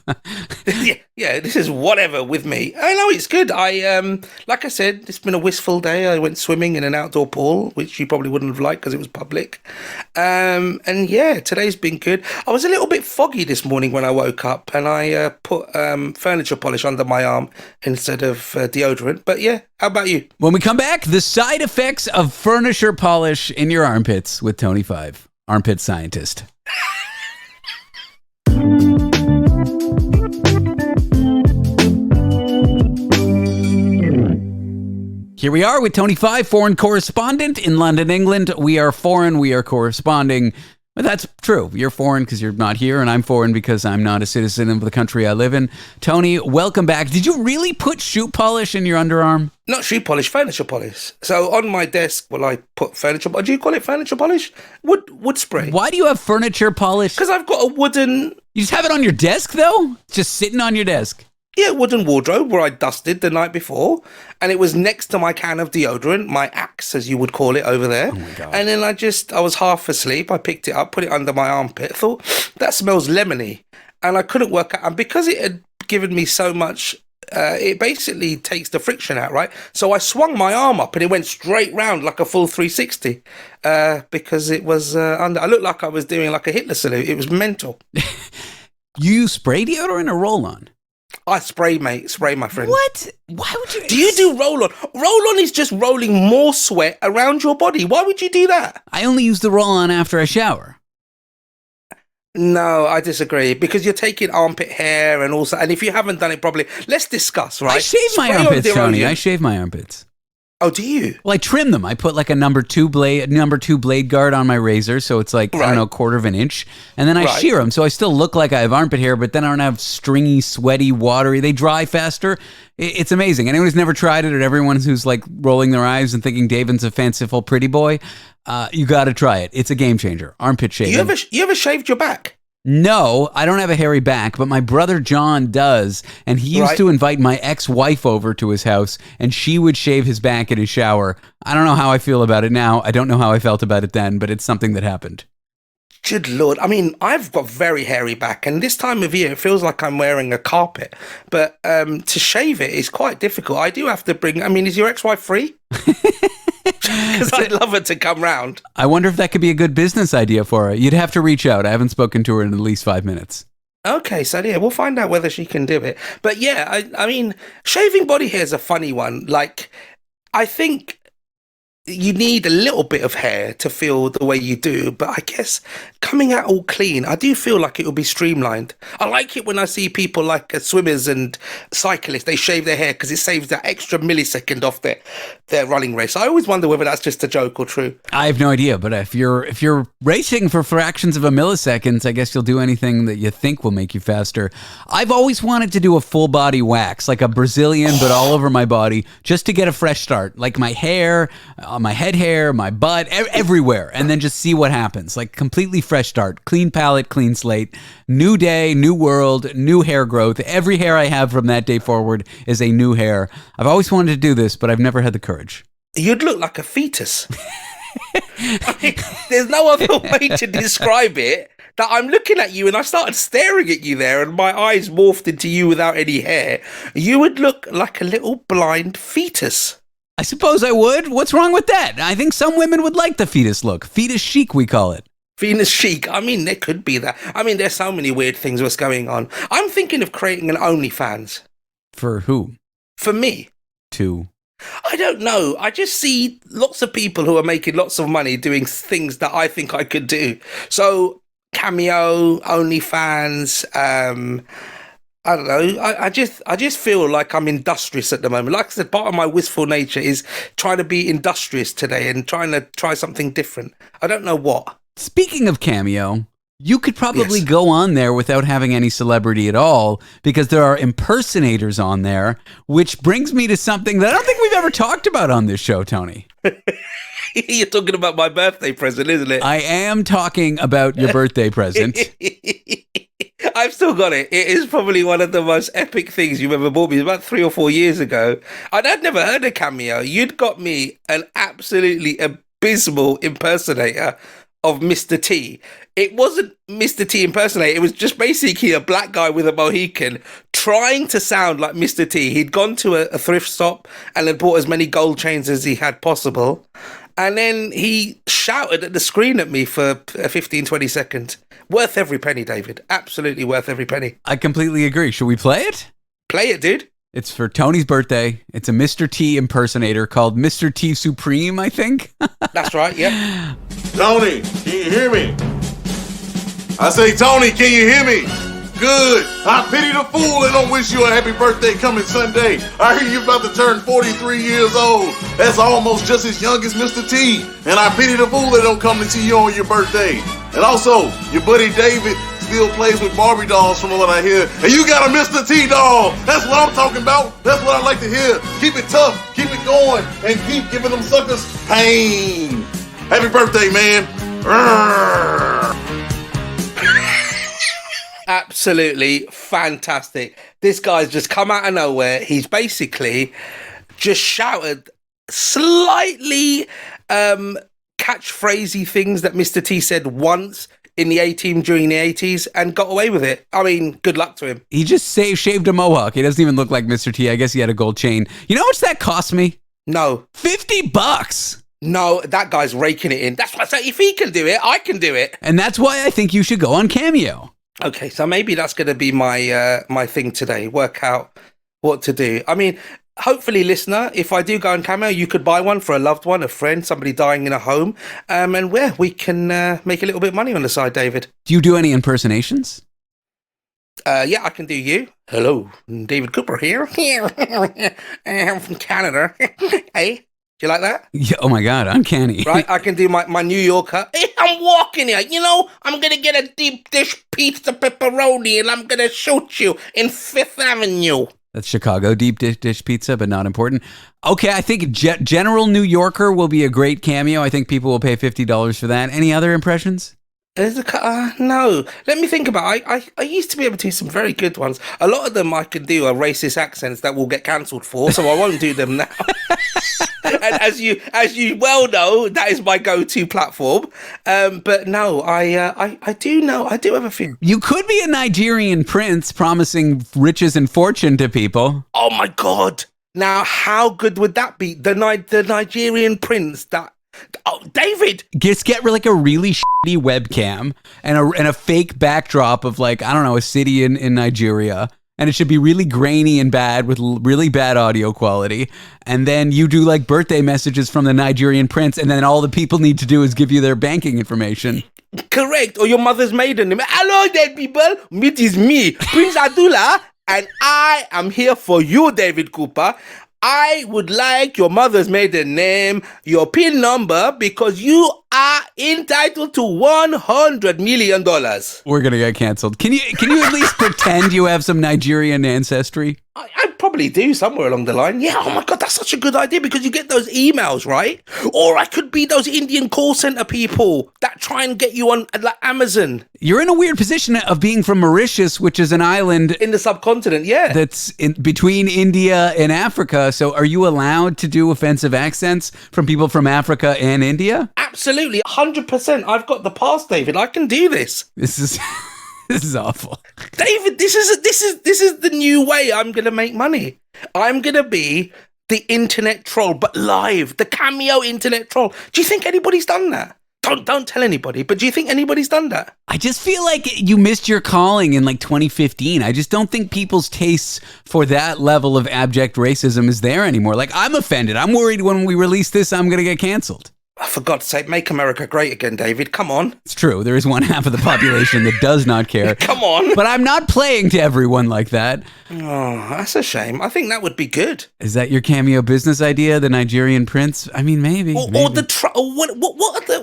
yeah, this is whatever with me. I know it's good. Like I said, it's been a wistful day. I went swimming in an outdoor pool, which you probably wouldn't have liked because it was public. And yeah, today's been good. I was a little bit foggy this morning when I woke up, and I put furniture polish under my arm instead of deodorant. But yeah, how about you? When we come back, the side effects of furniture polish in your armpits with Tony 5, armpit scientist. Here we are with Tony 5, foreign correspondent in London, England. We are foreign, we are corresponding. But that's true. You're foreign because you're not here, and I'm foreign because I'm not a citizen of the country I live in. Tony, welcome back. Did you really put shoe polish in your underarm? Not shoe polish, furniture polish. So on my desk, I put furniture. Do you call it furniture polish? Wood spray. Why do you have furniture polish? Because I've got a wooden... You just have it on your desk, though? Just sitting on your desk? Yeah, wooden wardrobe where I dusted the night before, and it was next to my can of deodorant, my Axe, as you would call it over there. Oh my God. And then I was half asleep. I picked it up, put it under my armpit, thought, that smells lemony. And I couldn't work out. And because it had given me so much, it basically takes the friction out, right? So I swung my arm up and it went straight round like a full 360 because it was under. I looked like I was doing like a Hitler salute. It was mental. You use spray deodorant or roll-on? I spray, mate. Spray, my friend. What? Why would you? Do you do roll-on? Roll-on is just rolling more sweat around your body. Why would you do that? I only use the roll-on after I shower. No, I disagree, because you're taking armpit hair and also, and if you haven't done it properly, let's discuss, right? I shave my armpits, Tony. I shave my armpits. Oh, do you? Well, I trim them. I put like a number two blade guard on my razor, so it's like, I don't know, a quarter of an inch. And then I shear them, so I still look like I have armpit hair, but then I don't have stringy, sweaty, watery. They dry faster. It's amazing. Anyone who's never tried it, or everyone who's like rolling their eyes and thinking David's a fanciful pretty boy, you got to try it. It's a game changer. Armpit shaving. You ever shaved your back? No, I don't have a hairy back, but my brother John does, and he used to invite my ex-wife over to his house, and she would shave his back in his shower. I don't know how I feel about it now. I don't know how I felt about it then, but it's something that happened. Good Lord. I mean, I've got very hairy back, and this time of year, it feels like I'm wearing a carpet, but to shave it is quite difficult. I do have to is your ex-wife free? Because I'd love her to come round. I wonder if that could be a good business idea for her. You'd have to reach out. I haven't spoken to her in at least 5 minutes. Okay, so yeah, we'll find out whether she can do it. But yeah, I mean, shaving body hair is a funny one. Like, I think you need a little bit of hair to feel the way you do, but I guess coming out all clean, I do feel like it will be streamlined. I like it when I see people like swimmers and cyclists, they shave their hair because it saves that extra millisecond off their running race. I always wonder whether that's just a joke or true. I have no idea, but if you're racing for fractions of a millisecond, I guess you'll do anything that you think will make you faster. I've always wanted to do a full body wax, like a Brazilian, but all over my body, just to get a fresh start, like my hair, my head hair, my butt, everywhere, and then just see what happens. Like completely fresh start, clean palette, clean slate, new day, new world, new hair growth. Every hair I have from that day forward is a new hair. I've always wanted to do this, but I've never had the courage. You'd look like a fetus. I mean, there's no other way to describe it. That I'm looking at you and I started staring at you there and my eyes morphed into you without any hair. You would look like a little blind fetus. I suppose I would. What's wrong with that? I think some women would like the fetus look. Fetus chic, we call it. Fetus chic. I mean, there could be that. I mean, there's so many weird things what's going on. I'm thinking of creating an OnlyFans. For who? For me. To? I don't know. I just see lots of people who are making lots of money doing things that I think I could do. So, Cameo, OnlyFans, I don't know. I just feel like I'm industrious at the moment. Like I said, part of my wistful nature is trying to be industrious today and trying to try something different. I don't know what. Speaking of Cameo, You could probably go on there without having any celebrity at all because there are impersonators on there, which brings me to something that I don't think we've ever talked about on this show, Tony. You're talking about my birthday present, isn't it? I am talking about your birthday present. I've still got it. It is probably one of the most epic things you've ever bought me. It was about 3 or 4 years ago. And I'd never heard of Cameo. You'd got me an absolutely abysmal impersonator of Mr. T. It wasn't Mr. T impersonator. It was just basically a black guy with a Mohican trying to sound like Mr. T. He'd gone to a thrift shop and had bought as many gold chains as he had possible. And then he shouted at the screen at me for 15, 20 seconds. Worth every penny, David. Absolutely worth every penny. I completely agree. Should we play it? Play it, dude. It's for Tony's birthday. It's a Mr. T impersonator called Mr. T Supreme, I think. That's right, yeah. Tony, can you hear me? I say, Tony, can you hear me? Good. I pity the fool and don't wish you a happy birthday coming Sunday. I hear you about to turn 43 years old. That's almost just as young as Mr. T. And I pity the fool that don't come to see you on your birthday. And also, your buddy David still plays with Barbie dolls from what I hear. And you got a Mr. T doll. That's what I'm talking about. That's what I like to hear. Keep it tough, keep it going, and keep giving them suckers pain. Happy birthday, man. Absolutely fantastic. This guy's just come out of nowhere. He's basically just shouted slightly catchphrasey things that Mr. T said once in the A-Team during the 80s and got away with it. I mean, good luck to him. He just shaved a mohawk. He doesn't even look like Mr. T. I guess he had a gold chain. You know how much that cost me? No. $50. No, that guy's raking it in. That's why I say if he can do it, I can do it. And that's why I think you should go on Cameo. Okay, so maybe that's going to be my my thing today. Work out what to do. I mean, hopefully, listener, if I do go on Cameo, you could buy one for a loved one, a friend, somebody dying in a home, and where we can make a little bit of money on the side, David. Do you do any impersonations? Yeah, I can do you. Hello, David Cooper here. I'm from Canada. Hey. Do you like that? Yeah, oh my God, uncanny. Right, I can do my New Yorker. Hey, I'm walking here. You know, I'm going to get a deep dish pizza pepperoni and I'm going to shoot you in Fifth Avenue. That's Chicago deep dish pizza, but not important. Okay, I think General New Yorker will be a great cameo. I think people will pay $50 for that. Any other impressions? No. Let me think about it. I used to be able to do some very good ones. A lot of them I can do are racist accents that will get cancelled for, so I won't do them now. And as you well know, that is my go-to platform. But no, I do have a few. You could be a Nigerian prince promising riches and fortune to people. Oh my God! Now, how good would that be? The Nigerian prince that. Oh, David! Just get like a really shitty webcam and a fake backdrop of like, I don't know, a city in Nigeria. And it should be really grainy and bad with really bad audio quality. And then you do like birthday messages from the Nigerian prince. And then all the people need to do is give you their banking information. Correct. Or your mother's maiden name. Hello there, people. It is me, Prince Adula. And I am here for you, David Cooper. I would like your mother's maiden name, your PIN number, because you are entitled to $100 million. We're going to get canceled. Can you at least pretend you have some Nigerian ancestry? I probably do somewhere along the line. Yeah, oh my God, that's such a good idea because you get those emails, right? Or I could be those Indian call center people that try and get you on like Amazon. You're in a weird position of being from Mauritius, which is an island in the subcontinent, yeah. That's between India and Africa. So are you allowed to do offensive accents from people from Africa and India? Absolutely, 100%. I've got the pass, David. I can do this. This is awful. David, this is the new way I'm going to make money. I'm going to be the internet troll, but live, the Cameo internet troll. Do you think anybody's done that? Don't tell anybody, but do you think anybody's done that? I just feel like you missed your calling in like 2015. I just don't think people's tastes for that level of abject racism is there anymore. Like, I'm offended. I'm worried when we release this, I'm going to get canceled. For God's sake, make America great again, David. Come on. It's true. There is one half of the population that does not care. Come on. But I'm not playing to everyone like that. Oh, that's a shame. I think that would be good. Is that your Cameo business idea, the Nigerian prince? I mean, maybe. Or the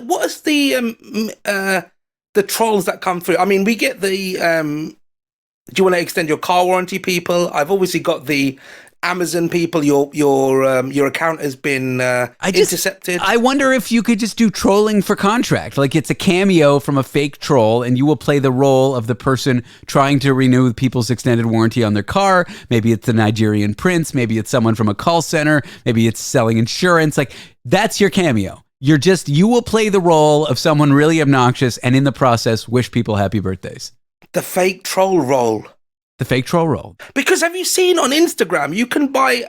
what is the the trolls that come through. I mean, we get the, do you want to extend your car warranty people? I've obviously got the Amazon people. Your account has been intercepted. I wonder if you could just do trolling for contract. Like it's a cameo from a fake troll and you will play the role of the person trying to renew people's extended warranty on their car. Maybe it's the Nigerian prince. Maybe it's someone from a call center. Maybe it's selling insurance. Like that's your cameo. You will play the role of someone really obnoxious and in the process wish people happy birthdays. The fake troll role. The fake troll role. Because have you seen on Instagram, you can buy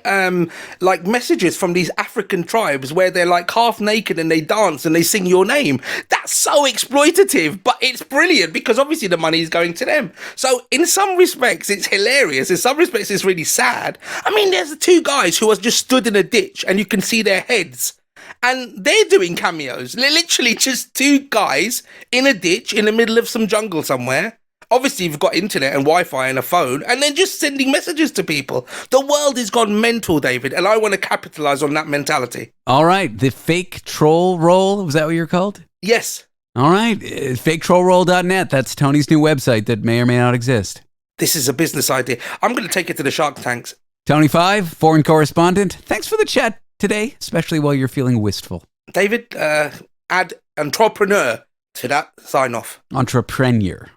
like messages from these African tribes where they're like half naked and they dance and they sing your name. That's so exploitative, but it's brilliant because obviously the money is going to them. So in some respects, it's hilarious. In some respects, it's really sad. I mean, there's the two guys who are just stood in a ditch and you can see their heads. And they're doing cameos. They're literally just two guys in a ditch in the middle of some jungle somewhere. Obviously, you've got internet and Wi-Fi and a phone, and then just sending messages to people. The world has gone mental, David, and I want to capitalize on that mentality. All right. The fake troll role, was that what you're called? Yes. All right. Faketrollroll.net. That's Tony's new website that may or may not exist. This is a business idea. I'm going to take it to the Shark Tanks. Tony 5, foreign correspondent. Thanks for the chat today, especially while you're feeling wistful. David, add entrepreneur to that sign off. Entrepreneur.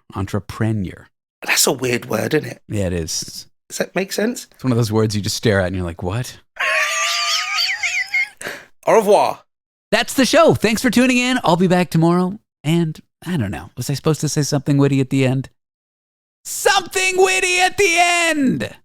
That's a weird word, isn't it? Yeah, it is. Does that make sense? It's one of those words you just stare at and you're like, what? Au revoir. That's the show. Thanks for tuning in. I'll be back tomorrow. And I don't know. Was I supposed to say something witty at the end? Something witty at the end!